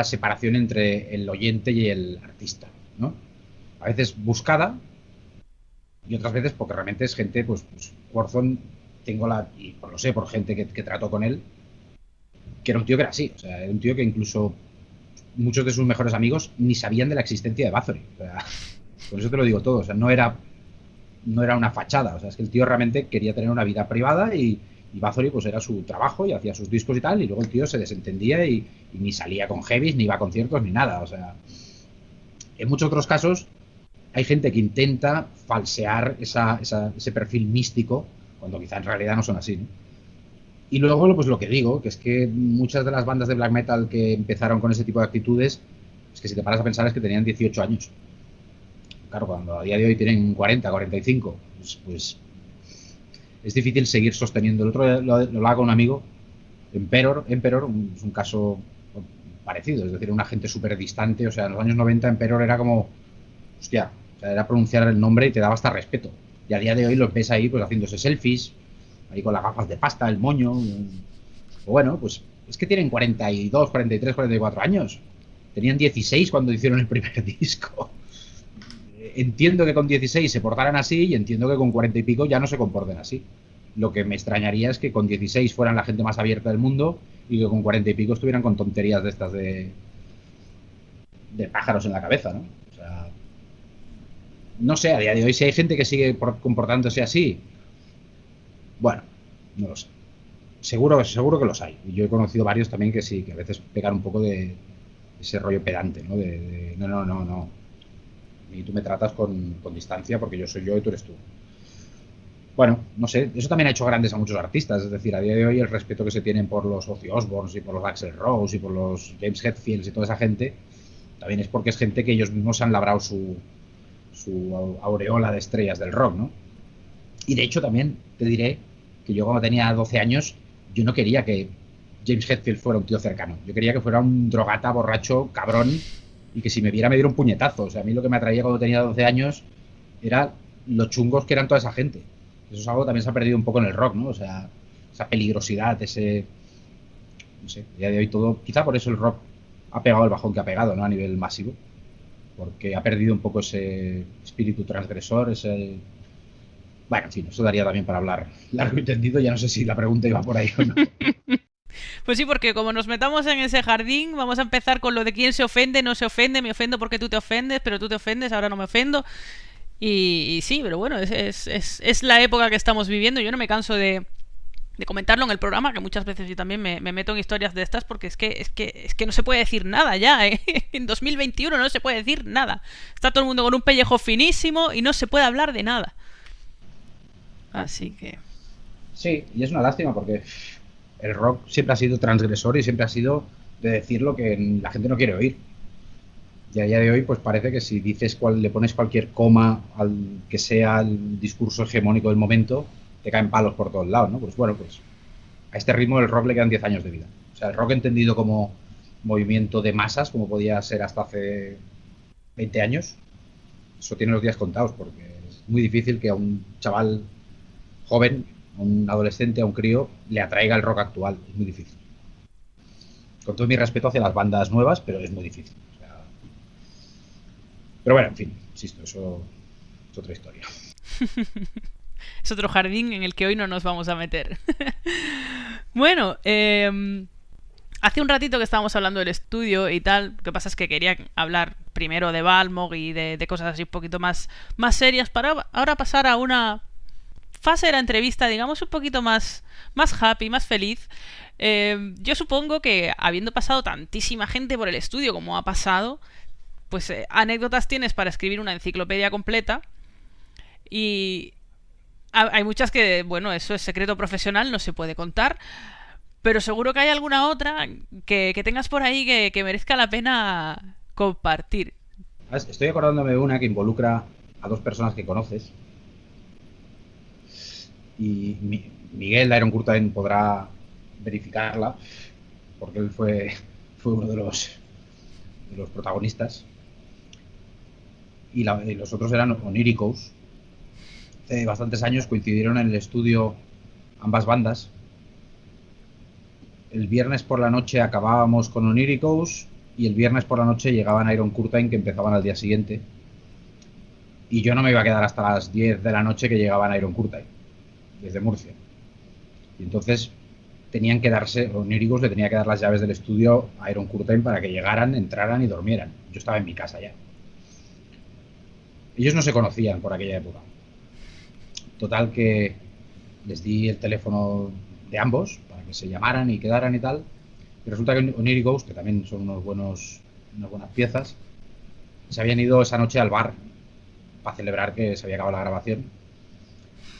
separación entre el oyente y el artista, ¿no? A veces buscada y otras veces porque realmente es gente, pues Warzone, y pues lo sé por gente que trato con él, que era un tío que era así, o sea, era un tío que incluso muchos de sus mejores amigos ni sabían de la existencia de Bathory, o sea, por eso te lo digo todo, o sea, no era una fachada, o sea, es que el tío realmente quería tener una vida privada y Bathory pues era su trabajo y hacía sus discos y tal, y luego el tío se desentendía y ni salía con heavies, ni iba a conciertos, ni nada, o sea, en muchos otros casos hay gente que intenta falsear ese perfil místico, cuando quizá en realidad no son así, ¿no? Y luego, pues lo que digo, que es que muchas de las bandas de black metal que empezaron con ese tipo de actitudes, es que si te paras a pensar es que tenían 18 años. Claro, cuando a día de hoy tienen 40, 45, pues es difícil seguir sosteniendo. El otro día lo hablaba con un amigo, Emperor es un caso parecido, es decir, una gente súper distante, o sea, en los años 90 Emperor era como, hostia, o sea, era pronunciar el nombre y te daba hasta respeto. Y a día de hoy los ves ahí pues haciéndose selfies, ahí con las gafas de pasta, el moño. Bueno, pues es que tienen 42, 43, 44 años. Tenían 16 cuando hicieron el primer disco. Entiendo que con 16 se portaran así y entiendo que con 40 y pico ya no se comporten así. Lo que me extrañaría es que con 16 fueran la gente más abierta del mundo y que con 40 y pico estuvieran con tonterías de estas de pájaros en la cabeza, ¿no? O sea, no sé, a día de hoy si hay gente que sigue comportándose así, bueno, no lo sé. Seguro que los hay. Y yo he conocido varios también que sí, que a veces pegan un poco de ese rollo pedante, ¿no? No. Y tú me tratas con distancia porque yo soy yo y tú eres tú. Bueno, no sé, eso también ha hecho grandes a muchos artistas. Es decir, a día de hoy el respeto que se tienen por los Ozzy Osbourne y por los Axl Rose y por los James Hetfields y toda esa gente, también es porque es gente que ellos mismos han labrado su aureola de estrellas del rock, ¿no? Y de hecho también te diré que yo cuando tenía 12 años, yo no quería que James Hetfield fuera un tío cercano. Yo quería que fuera un drogata, borracho, cabrón, y que si me viera me diera un puñetazo. O sea, a mí lo que me atraía cuando tenía 12 años era los chungos que eran toda esa gente. Eso es algo que también se ha perdido un poco en el rock, ¿no? O sea, esa peligrosidad, no sé, a día de hoy todo... Quizá por eso el rock ha pegado el bajón que ha pegado, ¿no? A nivel masivo. Porque ha perdido un poco ese espíritu transgresor, ese... Bueno, en fin, eso daría también para hablar largo y tendido. Ya no sé si la pregunta iba por ahí o no. Pues sí, porque como nos metamos en ese jardín, vamos a empezar con lo de quién se ofende, no se ofende, me ofendo porque tú te ofendes, pero tú te ofendes, ahora no me ofendo. Y sí, pero bueno, es la época que estamos viviendo. Yo no me canso de comentarlo en el programa, que muchas veces yo también me meto en historias de estas porque es que no se puede decir nada ya, ¿eh? En 2021 no se puede decir nada. Está todo el mundo con un pellejo finísimo y no se puede hablar de nada. Así que... Sí, y es una lástima porque el rock siempre ha sido transgresor y siempre ha sido de decir lo que la gente no quiere oír. Y a día de hoy, pues parece que si dices le pones cualquier coma al que sea el discurso hegemónico del momento, te caen palos por todos lados, ¿no? Pues bueno, pues a este ritmo el rock le quedan 10 años de vida. O sea, el rock entendido como movimiento de masas, como podía ser hasta hace 20 años, eso tiene los días contados, porque es muy difícil que a un chaval joven, a un adolescente, a un crío, le atraiga el rock actual. Es muy difícil. Con todo mi respeto hacia las bandas nuevas, pero es muy difícil. O sea... Pero bueno, en fin, insisto, eso es otra historia. Es otro jardín en el que hoy no nos vamos a meter. Bueno, hace un ratito que estábamos hablando del estudio y tal. Lo que pasa es que quería hablar primero de Balmog y de cosas así un poquito más serias para ahora pasar a una fase de la entrevista, digamos, un poquito más happy, más feliz. Yo supongo que habiendo pasado tantísima gente por el estudio como ha pasado, pues anécdotas tienes para escribir una enciclopedia completa. Y hay muchas que, bueno, eso es secreto profesional, no se puede contar. Pero seguro que hay alguna otra que tengas por ahí que merezca la pena compartir. Estoy acordándome de una que involucra a dos personas que conoces. Y Miguel Iron Curtain podrá verificarla, porque él fue uno de los protagonistas. Y los otros eran Oníricos. Hace bastantes años coincidieron en el estudio ambas bandas. El viernes por la noche acabábamos con Oníricos y el viernes por la noche llegaban Iron Curtain, que empezaban al día siguiente. Y yo no me iba a quedar hasta las 10 de la noche que llegaban Iron Curtain, desde Murcia. Y entonces tenían que darse, Oníricos le tenía que dar las llaves del estudio a Iron Curtain para que llegaran, entraran y durmieran. Yo estaba en mi casa ya. Ellos no se conocían por aquella época. Total que les di el teléfono de ambos para que se llamaran y quedaran y tal. Y resulta que Oníricos, que también son unas buenas piezas, se habían ido esa noche al bar para celebrar que se había acabado la grabación.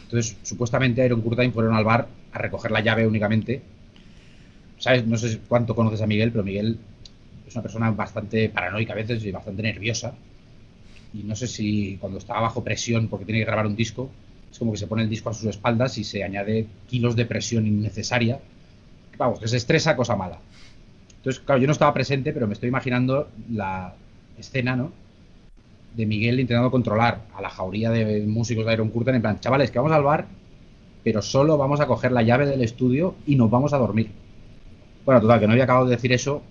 Entonces, supuestamente Iron Curtain fueron al bar a recoger la llave únicamente. ¿Sabes? No sé cuánto conoces a Miguel, pero Miguel es una persona bastante paranoica a veces y bastante nerviosa. Y no sé si cuando está bajo presión porque tiene que grabar un disco, es como que se pone el disco a sus espaldas y se añade kilos de presión innecesaria. Vamos, que se estresa, cosa mala. Entonces, claro, yo no estaba presente, pero me estoy imaginando la escena, ¿no?, de Miguel intentando controlar a la jauría de músicos de Iron Curtain, en plan, chavales, que vamos al bar, pero solo vamos a coger la llave del estudio y nos vamos a dormir. Bueno, total, que no había acabado de decir eso,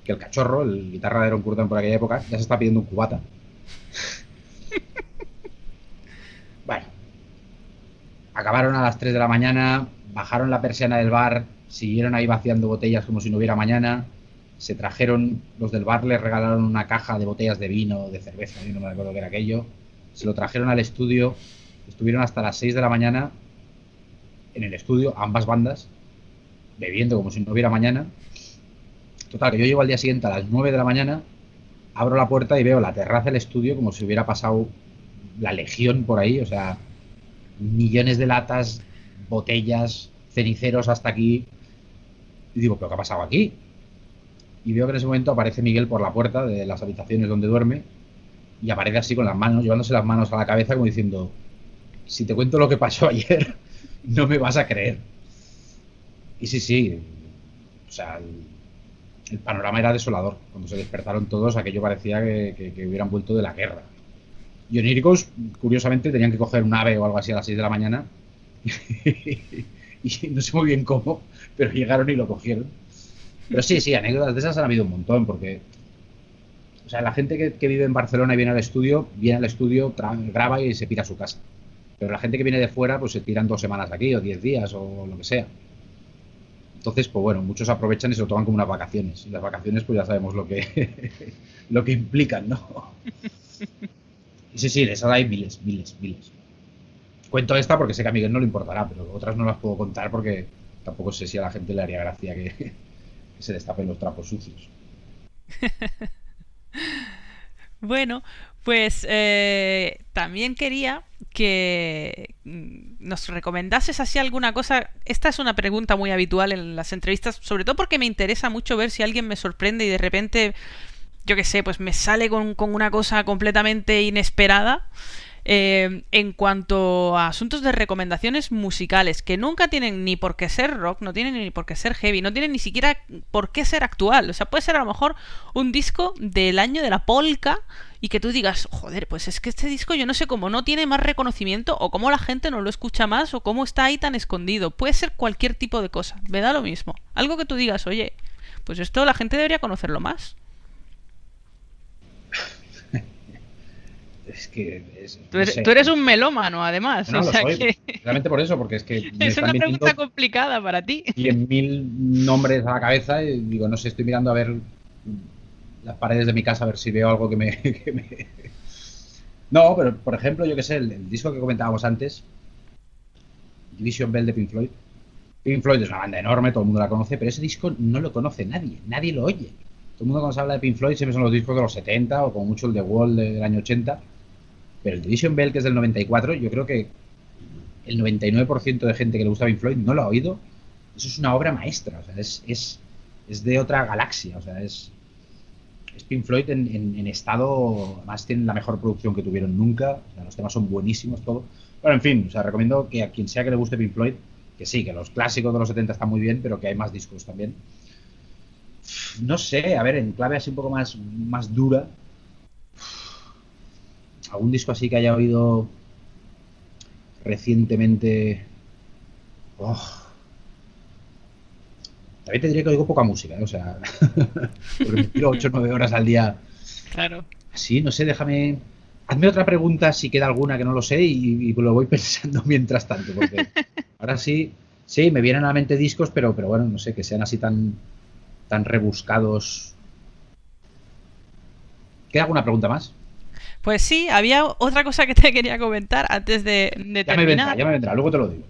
que el cachorro, el guitarra de Iron Curtain por aquella época, ya se está pidiendo un cubata. Bueno, acabaron a las 3 de la mañana, bajaron la persiana del bar, siguieron ahí vaciando botellas como si no hubiera mañana. Se trajeron, los del bar les regalaron una caja de botellas de vino, de cerveza, yo no me acuerdo qué era aquello. Se lo trajeron al estudio, estuvieron hasta las 6 de la mañana en el estudio, ambas bandas, bebiendo como si no hubiera mañana. Total, que yo llego al día siguiente a las 9 de la mañana, abro la puerta y veo la terraza del estudio como si hubiera pasado la legión por ahí, o sea, millones de latas, botellas, ceniceros hasta aquí. Y digo, ¿pero qué ha pasado aquí? Y veo que en ese momento aparece Miguel por la puerta de las habitaciones donde duerme y aparece así con las manos, llevándose las manos a la cabeza como diciendo, si te cuento lo que pasó ayer, no me vas a creer. Y sí, o sea, el panorama era desolador. Cuando se despertaron todos, aquello parecía que hubieran vuelto de la guerra. Y Oníricos, curiosamente, tenían que coger un ave o algo así a las 6 de la mañana y no sé muy bien cómo, pero llegaron y lo cogieron. Pero sí, anécdotas de esas han habido un montón, porque, o sea, la gente que vive en Barcelona y viene al estudio, graba y se pira a su casa. Pero la gente que viene de fuera, pues se tiran 2 semanas aquí, o 10 días, o lo que sea. Entonces, pues bueno, muchos aprovechan y se lo toman como unas vacaciones. Y las vacaciones, pues ya sabemos lo que implican, ¿no? Y sí, de esas hay miles. Cuento esta porque sé que a Miguel no le importará, pero otras no las puedo contar porque tampoco sé si a la gente le haría gracia que se destapen los trapos sucios. Bueno, pues también quería que nos recomendases así alguna cosa. Esta es una pregunta muy habitual en las entrevistas, sobre todo porque me interesa mucho ver si alguien me sorprende y de repente, yo qué sé, pues me sale con una cosa completamente inesperada. En cuanto a asuntos de recomendaciones musicales, que nunca tienen ni por qué ser rock, no tienen ni por qué ser heavy, no tienen ni siquiera por qué ser actual. O sea, puede ser a lo mejor un disco del año de la polka y que tú digas, joder, pues es que este disco yo no sé cómo no tiene más reconocimiento o cómo la gente no lo escucha más o cómo está ahí tan escondido. Puede ser cualquier tipo de cosa, me da lo mismo. Algo que tú digas, oye, pues esto la gente debería conocerlo más. Es que, Tú no eres, sé, tú eres un melómano, además, o no lo sea soy. que Realmente por eso, porque es que me es están una pregunta viniendo complicada para ti. 100.000 nombres a la cabeza y digo, no sé, estoy mirando a ver las paredes de mi casa a ver si veo algo que me... No, pero por ejemplo, yo que sé, el disco que comentábamos antes, Division Bell de Pink Floyd. Pink Floyd es una banda enorme, todo el mundo la conoce, pero ese disco no lo conoce nadie, nadie lo oye. Todo el mundo cuando se habla de Pink Floyd siempre son los discos de los 70 o como mucho el The Wall del año 80, pero el Division Bell, que es del 94, yo creo que el 99% de gente que le gusta Pink Floyd no lo ha oído. Eso es una obra maestra, o sea, es de otra galaxia, o sea, es Pink Floyd en estado, además tienen la mejor producción que tuvieron nunca, o sea, los temas son buenísimos, todo. Bueno, en fin, o sea, recomiendo que a quien sea que le guste Pink Floyd, que sí, que los clásicos de los 70 están muy bien, pero que hay más discos también. No sé, a ver, en clave así un poco más dura, algún disco así que haya oído recientemente. Oh, también te diría que oigo poca música, ¿eh? O sea, porque me tiro 8 o 9 horas al día. Claro. Sí, no sé, déjame. Hazme otra pregunta si queda alguna que no lo sé y lo voy pensando mientras tanto, porque ahora sí, sí, me vienen a la mente discos, pero bueno, no sé, que sean así tan rebuscados. ¿Queda alguna pregunta más? Pues sí, había otra cosa que te quería comentar antes de terminar. Ya me vendrá, luego te lo digo.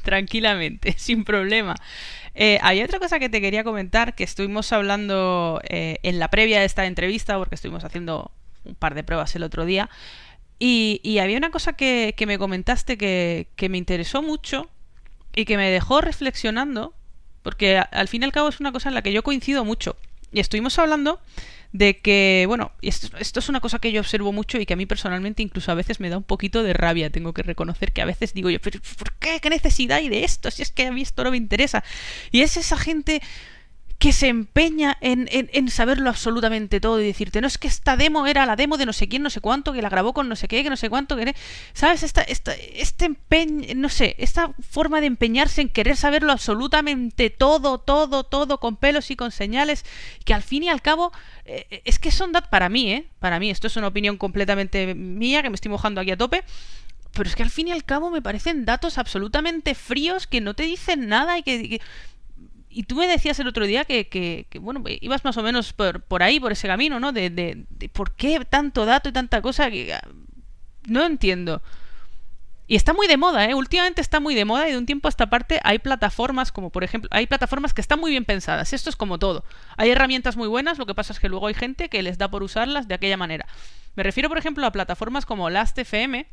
Tranquilamente, sin problema. Había otra cosa que te quería comentar, que estuvimos hablando en la previa de esta entrevista, porque estuvimos haciendo un par de pruebas el otro día, y había una cosa que me comentaste que me interesó mucho y que me dejó reflexionando, porque al fin y al cabo es una cosa en la que yo coincido mucho. Y estuvimos hablando de que, bueno, y esto es una cosa que yo observo mucho y que a mí personalmente incluso a veces me da un poquito de rabia, tengo que reconocer que a veces digo yo, pero ¿por qué? ¿Qué necesidad hay de esto? Si es que a mí esto no me interesa. Y es esa gente que se empeña en saberlo absolutamente todo y decirte, no es que esta demo era la demo de no sé quién, no sé cuánto, que la grabó con no sé qué, que no sé cuánto, que... ¿Sabes? Este empeño, no sé, esta forma de empeñarse en querer saberlo absolutamente todo, todo, todo, con pelos y con señales, que al fin y al cabo, es que son datos, para mí, para mí, esto es una opinión completamente mía, que me estoy mojando aquí a tope, pero es que al fin y al cabo me parecen datos absolutamente fríos que no te dicen nada y que y tú me decías el otro día bueno, ibas más o menos por ahí, por ese camino, ¿no? De por qué tanto dato y tanta cosa que no entiendo. Y está muy de moda, ¿eh? Últimamente está muy de moda y de un tiempo a esta parte hay plataformas como, por ejemplo, hay plataformas que están muy bien pensadas. Esto es como todo. Hay herramientas muy buenas, lo que pasa es que luego hay gente que les da por usarlas de aquella manera. Me refiero, por ejemplo, a plataformas como Last.fm,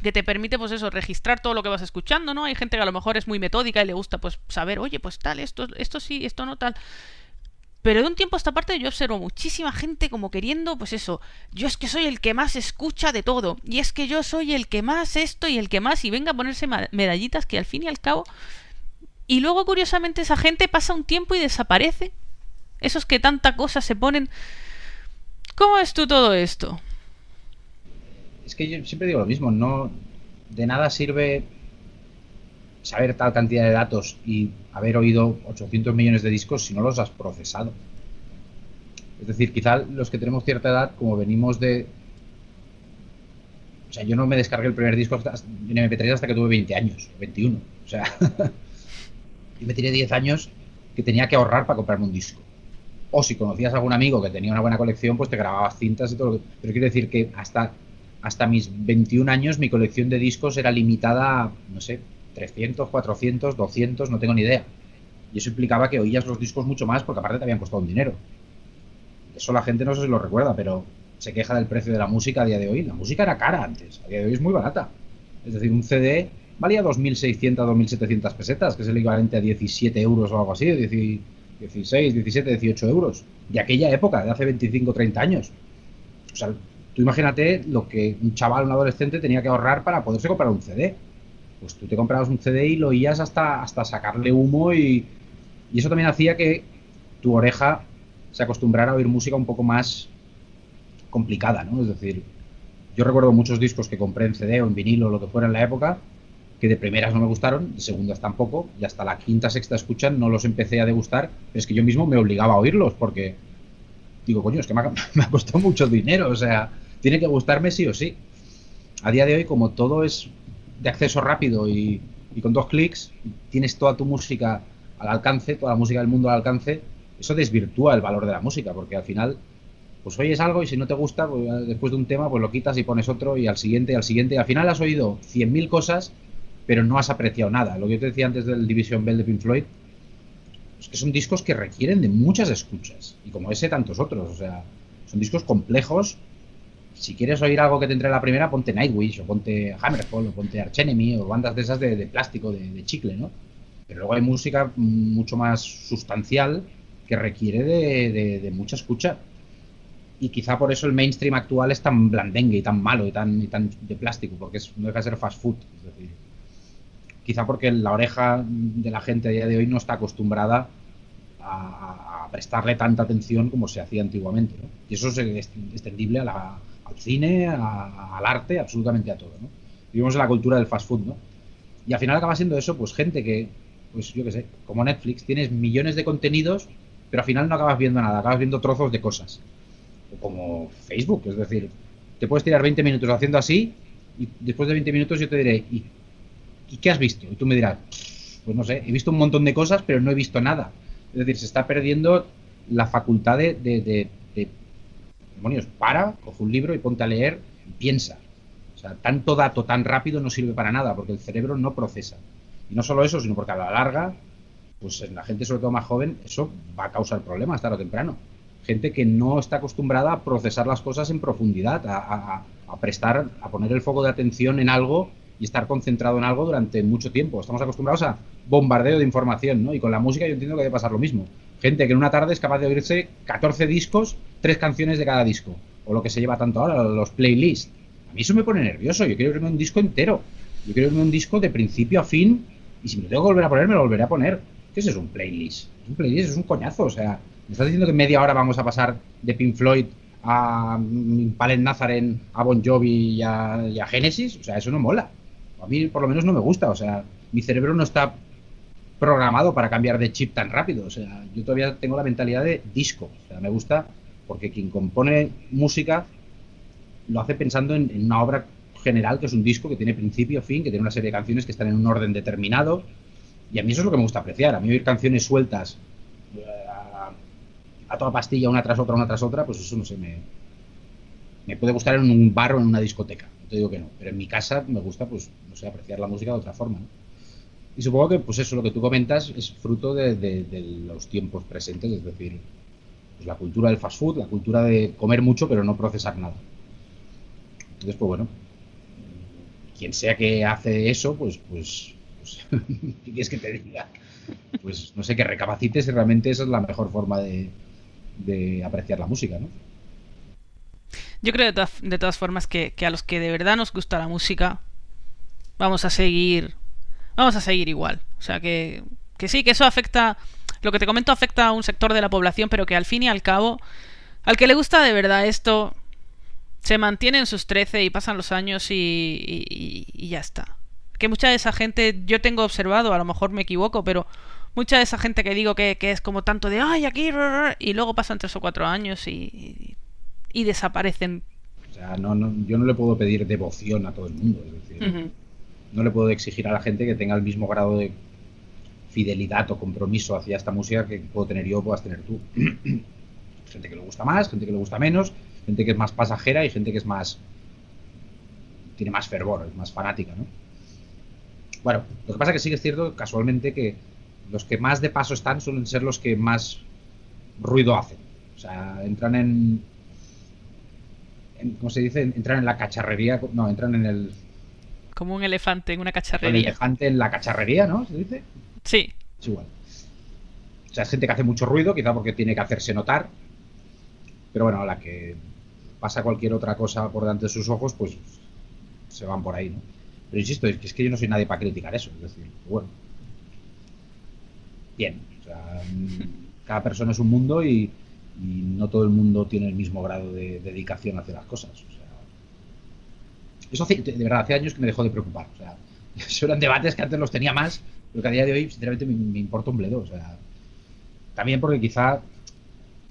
que te permite, pues eso, registrar todo lo que vas escuchando, ¿no? Hay gente que a lo mejor es muy metódica y le gusta, pues, saber, oye, pues tal, esto sí, esto no tal. Pero de un tiempo a esta parte yo observo muchísima gente como queriendo, pues eso, yo es que soy el que más escucha de todo, y es que yo soy el que más esto y el que más, y venga a ponerse medallitas que al fin y al cabo... Y luego, curiosamente, esa gente pasa un tiempo y desaparece. Esos que tanta cosa se ponen... ¿Cómo es tú todo esto? Es que yo siempre digo lo mismo, no de nada sirve saber tal cantidad de datos y haber oído 800 millones de discos si no los has procesado. Es decir, quizá los que tenemos cierta edad, como venimos de... O sea, yo no me descargué el primer disco en MP3 hasta que tuve 20 años, 21. O sea, y me tiré 10 años que tenía que ahorrar para comprarme un disco. O si conocías a algún amigo que tenía una buena colección, pues te grababas cintas y todo lo que... Pero quiero decir que hasta hasta mis 21 años mi colección de discos era limitada a, no sé, 300, 400, 200, no tengo ni idea. Y eso implicaba que oías los discos mucho más porque aparte te habían costado un dinero. Eso la gente no sé si lo recuerda, pero se queja del precio de la música a día de hoy. La música era cara antes, a día de hoy es muy barata. Es decir, un CD valía 2.600, 2.700 pesetas, que es el equivalente a 17 euros o algo así, 16, 17, 18 euros. De aquella época, de hace 25, 30 años. O sea, tú imagínate lo que un chaval, un adolescente tenía que ahorrar para poderse comprar un CD. Pues tú te comprabas un CD y lo oías hasta sacarle humo y eso también hacía que tu oreja se acostumbrara a oír música un poco más complicada, ¿no? Es decir, yo recuerdo muchos discos que compré en CD o en vinilo o lo que fuera en la época, que de primeras no me gustaron, de segundas tampoco, y hasta la quinta, sexta escucha no los empecé a degustar, pero es que yo mismo me obligaba a oírlos, porque digo, coño, es que me ha costado mucho dinero, o sea, tiene que gustarme sí o sí. A día de hoy, como todo es de acceso rápido y con 2 clics, tienes toda tu música al alcance, toda la música del mundo al alcance, eso desvirtúa el valor de la música, porque al final pues oyes algo y si no te gusta, pues después de un tema, pues lo quitas y pones otro y al siguiente, y al final has oído 100.000 cosas, pero no has apreciado nada. Lo que yo te decía antes del Division Bell de Pink Floyd, es que son discos que requieren de muchas escuchas, y como ese, tantos otros, o sea, son discos complejos. Si quieres oír algo que te entre la primera, ponte Nightwish, o ponte Hammerfall, o ponte Arch Enemy, o bandas de esas de plástico, de chicle, ¿no? Pero luego hay música mucho más sustancial que requiere de mucha escucha. Y quizá por eso el mainstream actual es tan blandengue y tan malo y tan de plástico, porque no deja de ser fast food. Es decir, quizá porque la oreja de la gente a día de hoy no está acostumbrada a prestarle tanta atención como se hacía antiguamente, ¿no? Y eso es extendible al cine, al arte, absolutamente a todo, ¿no? Vivimos en la cultura del fast food, ¿no? Y al final acaba siendo eso, pues gente que, pues yo qué sé, como Netflix, tienes millones de contenidos, pero al final no acabas viendo nada, acabas viendo trozos de cosas. O como Facebook, es decir, te puedes tirar 20 minutos haciendo así y después de 20 minutos yo te diré, ¿y qué has visto? Y tú me dirás, pues no sé, he visto un montón de cosas, pero no he visto nada. Es decir, se está perdiendo la facultad de demonios, coge un libro y ponte a leer y piensa. O sea, tanto dato tan rápido no sirve para nada, porque el cerebro no procesa. Y no solo eso, sino porque a la larga, pues en la gente sobre todo más joven, eso va a causar problemas tarde o temprano. Gente que no está acostumbrada a procesar las cosas en profundidad, a poner el foco de atención en algo y estar concentrado en algo durante mucho tiempo. Estamos acostumbrados a bombardeo de información, ¿no? Y con la música yo entiendo que debe pasar lo mismo. Gente que en una tarde es capaz de oírse 14 discos, 3 canciones de cada disco, o lo que se lleva tanto ahora, los playlists. A mí eso me pone nervioso, yo quiero oírme un disco entero, yo quiero oírme un disco de principio a fin, y si me lo tengo que volver a poner, me lo volveré a poner. ¿Qué es eso, un playlist? Un playlist es un coñazo, o sea, ¿me estás diciendo que en media hora vamos a pasar de Pink Floyd a Palen Nazaren, a Bon Jovi y a Genesis? O sea, eso no mola. A mí por lo menos no me gusta, o sea, mi cerebro no está programado para cambiar de chip tan rápido, o sea, yo todavía tengo la mentalidad de disco, o sea, me gusta porque quien compone música lo hace pensando en una obra general que es un disco que tiene principio, fin, que tiene una serie de canciones que están en un orden determinado, y a mí eso es lo que me gusta apreciar. A mí oír canciones sueltas a toda pastilla, una tras otra, pues eso no sé, me puede gustar en un bar o en una discoteca, no te digo que no, pero en mi casa me gusta, pues, no sé, apreciar la música de otra forma, ¿no? Y supongo que, pues eso, lo que tú comentas es fruto de los tiempos presentes, es decir, pues la cultura del fast food, la cultura de comer mucho pero no procesar nada. Entonces, pues bueno, quien sea que hace eso, pues ¿qué quieres que te diga? Pues no sé, que recapacites si realmente esa es la mejor forma de apreciar la música, ¿no? Yo creo de todas formas que a los que de verdad nos gusta la música vamos a seguir igual. O sea que sí, que eso afecta, lo que te comento afecta a un sector de la población, pero que al fin y al cabo, al que le gusta de verdad esto, se mantiene en sus 13 y pasan los años y ya está. Que mucha de esa gente, yo tengo observado, a lo mejor me equivoco, pero mucha de esa gente que digo que es como tanto de ay, aquí, y luego pasan 3 o 4 años y desaparecen. O sea, yo no le puedo pedir devoción a todo el mundo, es decir, no le puedo exigir a la gente que tenga el mismo grado de fidelidad o compromiso hacia esta música que puedo tener yo o puedas tener tú. Gente que le gusta más, gente que le gusta menos, gente que es más pasajera y gente que es más tiene más fervor, es más fanática, ¿no? Bueno, lo que pasa es que sí que es cierto, casualmente, que los que más de paso están suelen ser los que más ruido hacen. O sea, entran ¿cómo se dice? Entran en la cacharrería, no, entran en Como un elefante en una el cacharrería. elefante en la cacharrería, ¿no? ¿Se dice? Sí. Es igual. O sea, es gente que hace mucho ruido, quizá porque tiene que hacerse notar, pero bueno, a la que pasa cualquier otra cosa por delante de sus ojos, pues se van por ahí, ¿no? Pero insisto, es que yo no soy nadie para criticar eso, es decir, bueno, bien, o sea, cada persona es un mundo y no todo el mundo tiene el mismo grado de dedicación hacia las cosas, o sea, eso de verdad, hace años que me dejó de preocupar, o sea, eso eran debates que antes los tenía más, pero que a día de hoy, sinceramente, me importa un bledo, o sea, también porque quizá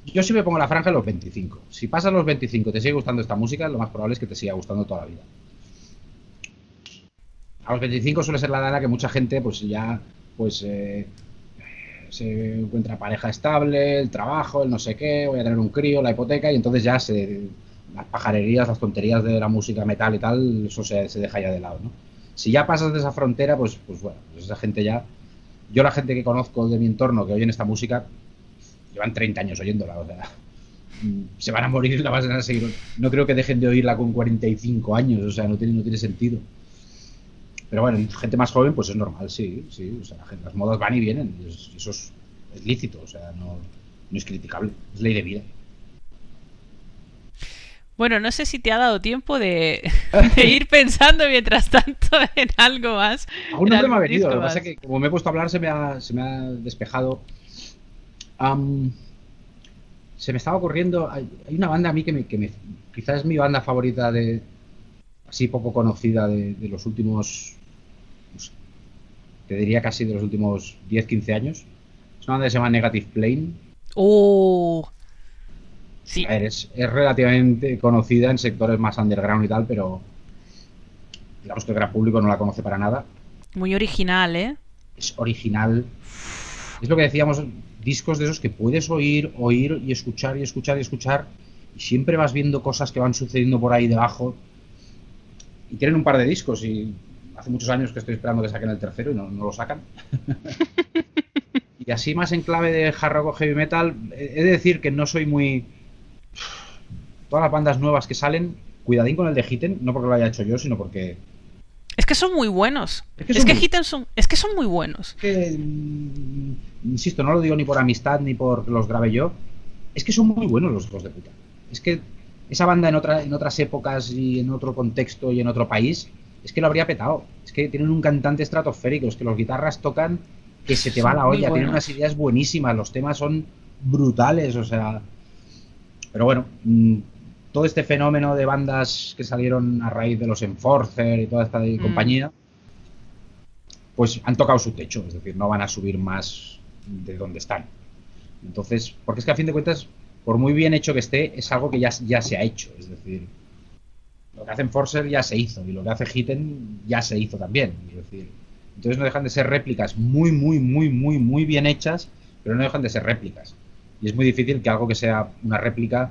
yo sí me pongo la franja en los 25. Si pasas los 25 y te sigue gustando esta música, lo más probable es que te siga gustando toda la vida. A los 25 suele ser la edad en la que mucha gente pues ya pues se encuentra pareja estable, el trabajo, el no sé qué, voy a tener un crío, la hipoteca, y entonces ya las pajarerías, las tonterías de la música metal y tal, eso se deja ya de lado, ¿no? Si ya pasas de esa frontera, pues bueno, pues esa gente ya... Yo la gente que conozco de mi entorno que oyen esta música, llevan 30 años oyéndola, o sea, se van a morir y la van a seguir. No creo que dejen de oírla con 45 años, o sea, no tiene sentido. Pero bueno, gente más joven, pues es normal, sí, o sea, las modas van y vienen, eso es lícito, o sea, no es criticable, es ley de vida. Bueno, no sé si te ha dado tiempo de ir pensando mientras tanto en algo más. Aún En no se me ha algún venido, disco lo que pasa más. es que como me he puesto a hablar se me ha despejado. Am, Se me estaba ocurriendo, hay una banda a mí quizás es mi banda favorita así poco conocida de los últimos, pues, te diría casi de los últimos 10 15 años. Es una banda que se llama Negative Plane. Oh, sí. A ver, es relativamente conocida en sectores más underground y tal, pero digamos que el gran público no la conoce para nada. Muy original, ¿eh? Es original. Es lo que decíamos, discos de esos que puedes oír y escuchar y escuchar y escuchar, y siempre vas viendo cosas que van sucediendo por ahí debajo. Y tienen un par de discos y hace muchos años que estoy esperando que saquen el tercero y no lo sacan. Y así más en clave de hard rock o heavy metal, he de decir que no soy muy... Todas las bandas nuevas que salen, cuidadín con el de Hitten, no porque lo haya hecho yo, sino porque... Es que son muy buenos. Es que Es son que muy... Hitten es que son muy buenos. Insisto, no lo digo ni por amistad ni porque los grabe yo. Es que son muy buenos los hijos de puta. Es que esa banda en otras épocas y en otro contexto y en otro país, es que lo habría petado. Es que tienen un cantante estratosférico, es que los guitarras tocan que se te va Son la muy olla, tienen unas buenos. ideas buenísimas, los temas son brutales, o sea... Pero bueno, todo este fenómeno de bandas que salieron a raíz de los Enforcer y toda esta Mm. compañía, pues han tocado su techo, es decir, no van a subir más de donde están. Entonces, porque es que a fin de cuentas, por muy bien hecho que esté, es algo que ya se ha hecho, es decir, lo que hace Enforcer ya se hizo y lo que hace Hitten ya se hizo también, es decir, entonces no dejan de ser réplicas muy, muy, muy, muy, muy bien hechas, pero no dejan de ser réplicas. Y es muy difícil que algo que sea una réplica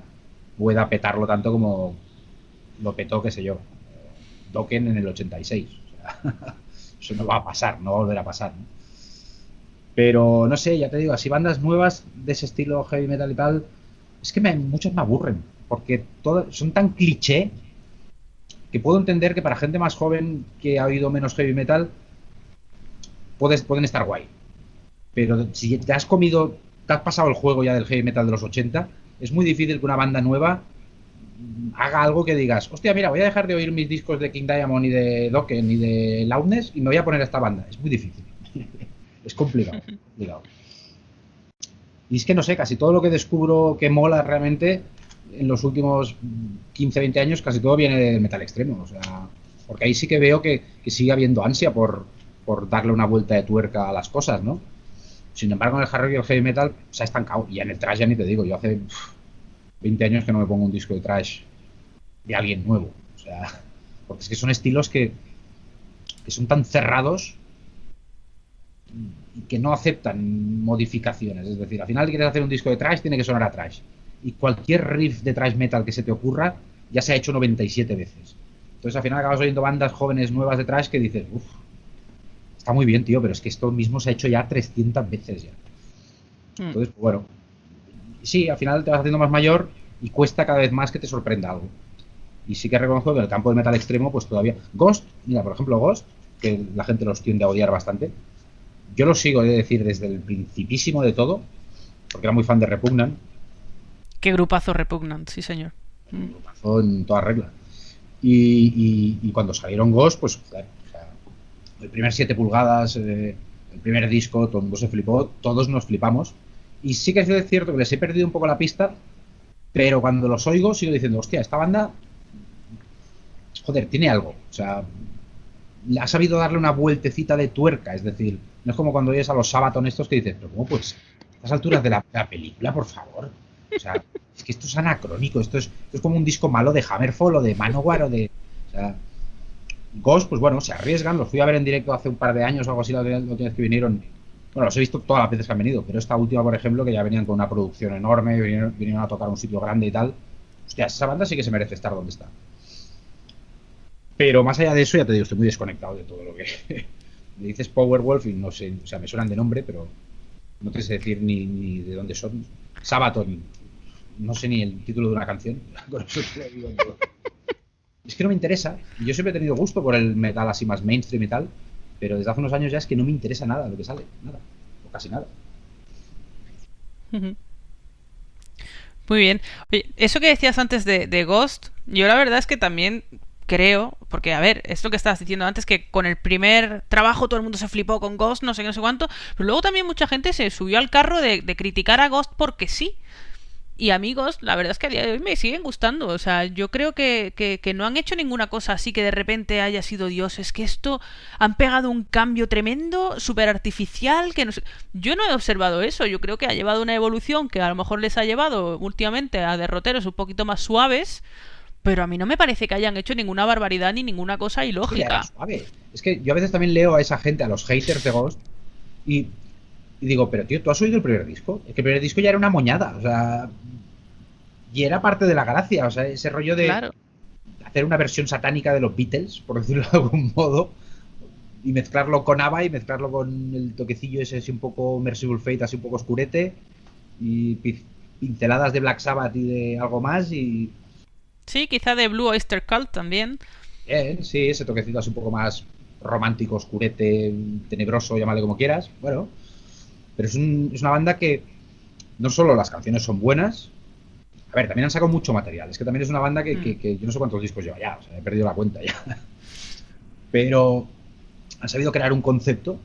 pueda petarlo tanto como lo petó, qué sé yo, Dokken en el 86. O sea, eso no va a pasar, no va a volver a pasar, ¿no? Pero no sé, ya te digo, así bandas nuevas de ese estilo heavy metal y tal, es que muchas me aburren, porque son tan cliché que puedo entender que para gente más joven que ha oído menos heavy metal pueden estar guay. Pero si te has pasado el juego ya del heavy metal de los 80, es muy difícil que una banda nueva haga algo que digas, hostia, mira, voy a dejar de oír mis discos de King Diamond y de Dokken y de Loudness y me voy a poner a esta banda. Es muy difícil. Es complicado, complicado. Y es que no sé, casi todo lo que descubro que mola realmente en los últimos 15 20 años, casi todo viene de metal extremo. O sea, porque ahí sí que veo que sigue habiendo ansia por darle una vuelta de tuerca a las cosas, ¿no? Sin embargo, en el hard rock y el heavy metal se ha estancado. Y en el thrash ya ni te digo, yo hace 20 años que no me pongo un disco de thrash de alguien nuevo. O sea, porque es que son estilos que son tan cerrados y que no aceptan modificaciones. Es decir, al final quieres hacer un disco de thrash, tiene que sonar a thrash. Y cualquier riff de thrash metal que se te ocurra ya se ha hecho 97 veces. Entonces al final acabas oyendo bandas jóvenes nuevas detrás que dices, uff, está muy bien, tío, pero es que esto mismo se ha hecho ya 300 veces ya. Mm. Entonces, pues bueno, sí, al final te vas haciendo más mayor y cuesta cada vez más que te sorprenda algo. Y sí que reconozco que en el campo del metal extremo, pues todavía... Ghost, mira, por ejemplo, Ghost, que la gente los tiende a odiar bastante. Yo los sigo, he de decir, desde el principísimo de todo, porque era muy fan de Repugnant, Qué grupazo Repugnant, sí señor. Mm. un grupazo en toda regla. Y cuando salieron Ghost, pues, joder, o sea, el primer 7 pulgadas, el primer disco, todo el mundo se flipó, todos nos flipamos. Y sí que es cierto que les he perdido un poco la pista, pero cuando los oigo sigo diciendo, hostia, esta banda, joder, tiene algo. O sea, ha sabido darle una vueltecita de tuerca, es decir, no es como cuando oyes a los Sabaton estos que dices, pero ¿cómo pues? A estas alturas de la película, por favor. O sea, es que esto es anacrónico, esto es como un disco malo de Hammerfall o de Manowar o de... O sea, Ghost, pues bueno, se arriesgan, los fui a ver en directo hace un par de años o algo así, la última vez que vinieron. Bueno, los he visto todas las veces que han venido, pero esta última, por ejemplo, que ya venían con una producción enorme, vinieron a tocar un sitio grande y tal. Hostia, esa banda sí que se merece estar donde está. Pero más allá de eso, ya te digo, estoy muy desconectado de todo lo que... Me dices Powerwolf y no sé, o sea, me suenan de nombre, pero no te sé decir ni de dónde son. Sabaton, no sé ni el título de una canción. Con eso te lo digo todo. Es que no me interesa. Y yo siempre he tenido gusto por el metal así más mainstream y tal, pero desde hace unos años ya es que no me interesa nada lo que sale, nada, o casi nada. Ujú. Muy bien. Oye, eso que decías antes de Ghost, yo la verdad es que también creo, porque a ver, es lo que estabas diciendo antes, que con el primer trabajo todo el mundo se flipó con Ghost, no sé qué, no sé cuánto, pero luego también mucha gente se subió al carro de criticar a Ghost porque sí. Y amigos, la verdad es que a día de hoy me siguen gustando. O sea, yo creo que no han hecho ninguna cosa así que de repente haya sido Dios. Es que esto han pegado un cambio tremendo, súper artificial, que no sé. Yo no he observado eso. Yo creo que ha llevado una evolución que a lo mejor les ha llevado últimamente a derroteros un poquito más suaves. Pero a mí no me parece que hayan hecho ninguna barbaridad ni ninguna cosa Es que ya era ilógica. suave. Es que yo a veces también leo a esa gente, a los haters de Ghost, y, y digo, pero tío, ¿tú has oído el primer disco? Es que el primer disco ya era una moñada, o sea, y era parte de la gracia, o sea, ese rollo de Claro. hacer una versión satánica de los Beatles, por decirlo de algún modo, y mezclarlo con ABBA y mezclarlo con el toquecillo ese así un poco Merciful Fate, así un poco oscurete, y pinceladas de Black Sabbath y de algo más, y Sí, quizá de Blue Oyster Cult también. bien, sí, ese toquecito así un poco más romántico, oscurete, tenebroso, llámale como quieras, bueno, pero es una banda que no solo las canciones son buenas, a ver, también han sacado mucho material, es que también es una banda Mm. que yo no sé cuántos discos lleva ya, o sea, he perdido la cuenta ya, pero han sabido crear un concepto,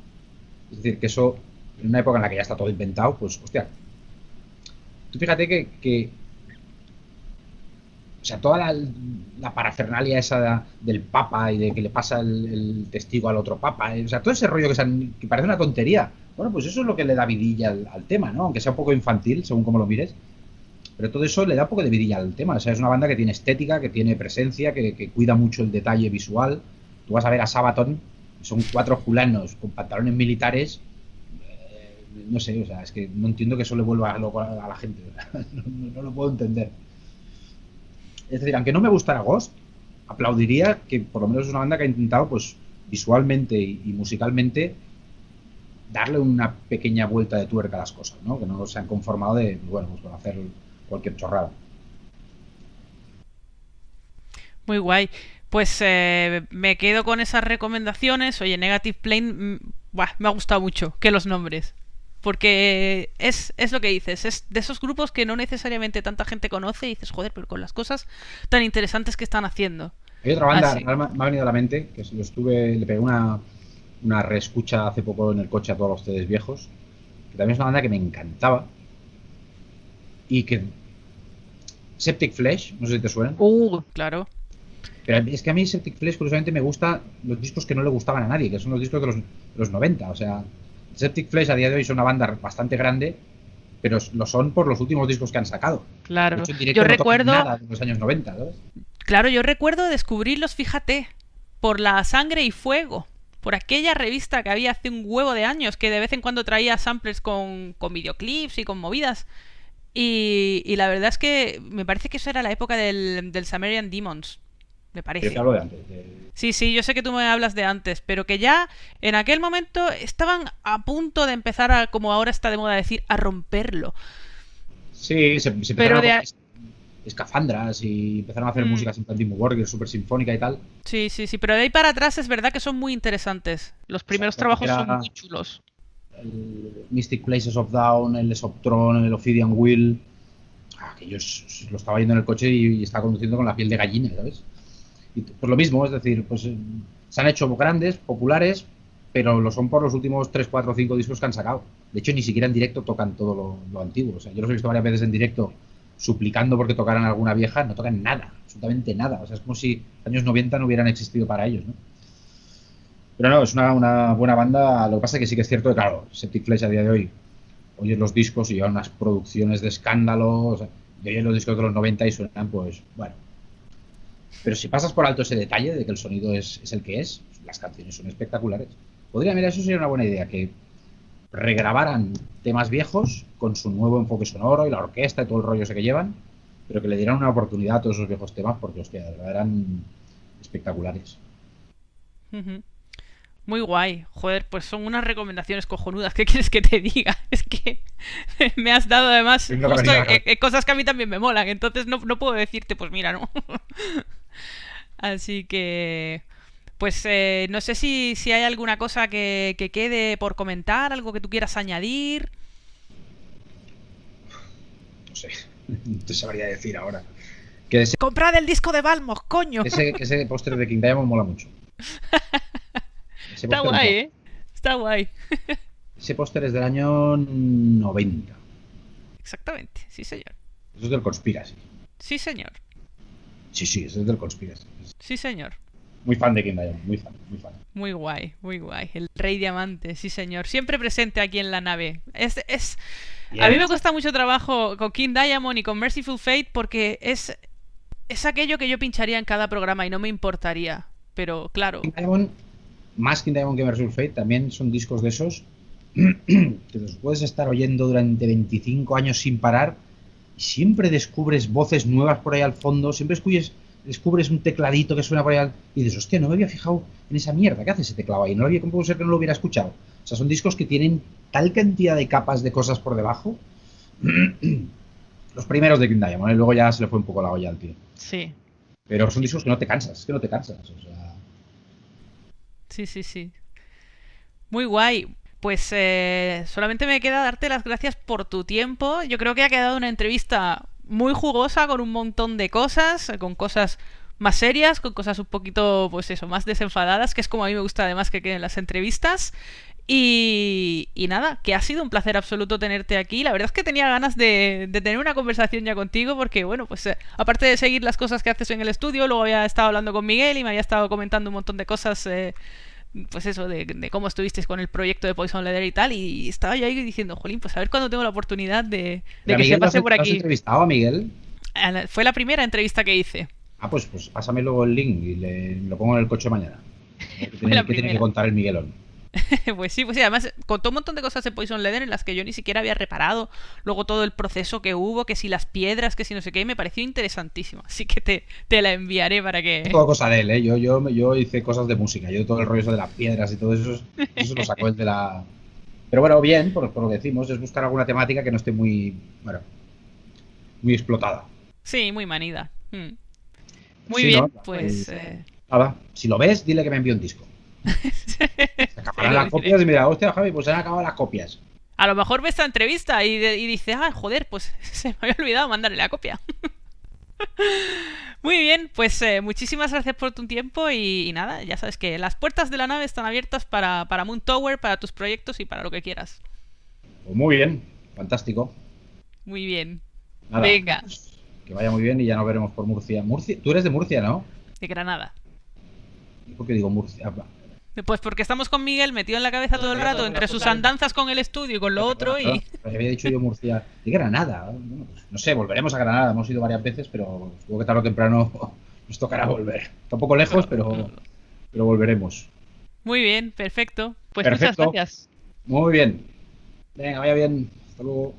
es decir, que eso, en una época en la que ya está todo inventado, pues, hostia, tú fíjate que o sea, toda la parafernalia esa del Papa y de que le pasa el testigo al otro Papa, o sea, todo ese rollo que parece una tontería. Bueno, pues eso es lo que le da vidilla al tema, ¿no? Aunque sea un poco infantil, según como lo mires. Pero todo eso le da un poco de vidilla al tema. O sea, es una banda que tiene estética, que tiene presencia, que cuida mucho el detalle visual. Tú vas a ver a Sabaton, son cuatro fulanos con pantalones militares. No sé, o sea, es que no entiendo que eso le vuelva loco a la gente. No lo puedo entender. Es decir, aunque no me gustara Ghost, aplaudiría que por lo menos es una banda que ha intentado, pues, visualmente y musicalmente, darle una pequeña vuelta de tuerca a las cosas, ¿no? Que no se han conformado de, bueno, pues con hacer cualquier chorrada. Muy guay. Pues me quedo con esas recomendaciones. Oye, Negative Plane, buah, me ha gustado mucho que los nombres. Porque es lo que dices, es de esos grupos que no necesariamente tanta gente conoce y dices, joder, pero con las cosas tan interesantes que están haciendo. Hay otra banda, Así. ahora me ha venido a la mente, que lo estuve, le pegué una reescucha hace poco en el coche a todos los CDs viejos, que también es una banda que me encantaba y que Septic Flesh, no sé si te suena. Claro. Pero es que a mí Septic Flesh, curiosamente, me gustan los discos que no le gustaban a nadie, que son los discos de los 90. O sea, Septic Flesh a día de hoy son una banda bastante grande, pero lo son por los últimos discos que han sacado. De Claro. hecho, en Yo directo no tocan recuerdo, nada de los años 90, ¿sabes? claro, yo recuerdo descubrirlos, fíjate, por la Sangre y Fuego. Por aquella revista que había hace un huevo de años, que de vez en cuando traía samples con videoclips y con movidas. Y la verdad es que me parece que eso era la época del Sumerian Demons. me Pero te parece. hablo de antes. Sí, sí, yo sé que tú me hablas de antes, pero que ya en aquel momento estaban a punto de empezar a, como ahora está de moda decir, a romperlo. Sí, se empezaron Pero a de... poner escafandras y empezaron a hacer Mm, música sin plan Dimmu Borgir, súper sinfónica y tal. sí, sí, sí, pero de ahí para atrás es verdad que son muy interesantes. Los primeros Exacto, trabajos son era muy chulos. el Mystic Places of Dawn, el Esoptron, el Ophidian Wheel. Que yo lo estaba yendo en el coche y estaba conduciendo con la piel de gallina, ¿sabes? Y pues lo mismo, es decir, pues se han hecho grandes, populares, pero lo son por los últimos 3 4 5 discos que han sacado. De hecho, ni siquiera en directo tocan todo lo antiguo. O sea, yo los he visto varias veces en directo suplicando porque tocaran alguna vieja, no tocan nada, absolutamente nada. O sea, es como si años 90 no hubieran existido para ellos, ¿no? Pero no, es una buena banda. Lo que pasa es que sí que es cierto que, claro, Septic Flesh a día de hoy, oyes los discos y llevan unas producciones de escándalo. O sea, y oyes los discos de los 90 y suenan, pues, bueno. Pero si pasas por alto ese detalle de que el sonido es el que es, las canciones son espectaculares. Podría, mira, eso sería una buena idea, que regrabaran temas viejos con su nuevo enfoque sonoro y la orquesta y todo el rollo ese que llevan, pero que le dieran una oportunidad a todos esos viejos temas porque, hostia, de verdad eran espectaculares. Ujú. Muy guay. Joder, pues son unas recomendaciones cojonudas. ¿Qué quieres que te diga? Es que me has dado además Es lo que ha justo venido a la cabeza. cosas que a mí también me molan. Entonces no puedo decirte, pues mira, no. Así que... Pues no sé si hay alguna cosa que quede por comentar, algo que tú quieras añadir. No sé, no te sabría decir ahora. Que ¡Comprad el disco de Balmos, coño! ese póster de King Diamond mola mucho. Ese Está póster guay, mola. ¿eh? Está guay. Ese póster es del año 90. Exactamente, sí señor. Eso es del Conspiracy. Sí señor. Sí, sí, eso es del Conspiracy. Sí señor. Muy fan de King Diamond, muy fan, muy fan. Muy guay, muy guay. El Rey Diamante, sí señor. Siempre presente aquí en la nave. A mí Bien. me cuesta mucho trabajo con King Diamond y con Merciful Fate porque es aquello que yo pincharía en cada programa y no me importaría. Pero claro, King Diamond, más King Diamond que Merciful Fate, también son discos de esos que los puedes estar oyendo durante 25 años sin parar y siempre descubres voces nuevas por ahí al fondo, siempre descubres un tecladito que suena por ahí y dices, hostia, no me había fijado en esa mierda, ¿qué hace ese teclado ahí? No lo había, ¿cómo puede ser que no lo hubiera escuchado? O sea, son discos que tienen tal cantidad de capas de cosas por debajo. Los primeros de King Diamond, y luego ya se le fue un poco la olla al tío. sí. Pero son Sí, discos que no te cansas, es que no te cansas. O sea, sí, sí, sí. Muy guay. Pues solamente me queda darte las gracias por tu tiempo. Yo creo que ha quedado una entrevista muy jugosa con un montón de cosas, con cosas más serias, con cosas un poquito, pues eso, más desenfadadas, que es como a mí me gusta además que queden las entrevistas. Y nada, que ha sido un placer absoluto tenerte aquí. La verdad es que tenía ganas de tener una conversación ya contigo porque, bueno, pues aparte de seguir las cosas que haces en el estudio, luego había estado hablando con Miguel y me había estado comentando un montón de cosas pues eso, de cómo estuvisteis con el proyecto de Poison Leather y tal, y estaba yo ahí diciendo, jolín, pues a ver cuándo tengo la oportunidad de ¿a que se Miguel pase por lo has aquí. entrevistado a Miguel? Fue la primera entrevista que hice. Ah, pues pásame luego el link y lo pongo en el coche mañana. A ver Fue la qué tiene que primera. contar el Miguelón. Pues sí, además contó un montón de cosas de Poison Leather en las que yo ni siquiera había reparado. Luego todo el proceso que hubo, que si las piedras, que si no sé qué, me pareció interesantísimo. Así que te la enviaré para Es que... todo cosa de él, ¿eh? Yo hice cosas de música. Yo todo el rollo eso de las piedras y todo eso lo sacó él de la... Pero bueno, bien, por lo que decimos, es buscar alguna temática que no esté muy, bueno, muy explotada. Sí, muy manida. Muy Sí, ¿no? bien, pues... Nada, si lo ves, dile que me envíe un disco. Se Se acabarán lo las diré. copias y mira, hostia, Javi, pues se han acabado las copias. A lo mejor ve esta entrevista y dice, ah, joder, pues se me había olvidado mandarle la copia. Muy bien, pues muchísimas gracias por tu tiempo y nada, ya sabes que las puertas de la nave están abiertas para Moon Tower, para tus proyectos y para lo que quieras. Pues muy bien, fantástico. Muy bien. Nada, Venga, pues, que vaya muy bien y ya nos veremos por Murcia. Murcia, tú eres de Murcia, ¿no? de Granada. ¿Por qué digo Murcia? Pues porque estamos con Miguel metido en la cabeza todo el rato entre sus andanzas con el estudio y con lo otro Claro, y... había dicho yo Murcia. Y Granada. Bueno, pues, no sé, volveremos a Granada. Hemos ido varias veces, pero supongo que tarde o temprano nos tocará volver. Está un poco lejos, pero volveremos. Muy bien, perfecto. Pues muchas Perfecto. gracias. Muy bien. Venga, vaya bien. Hasta luego.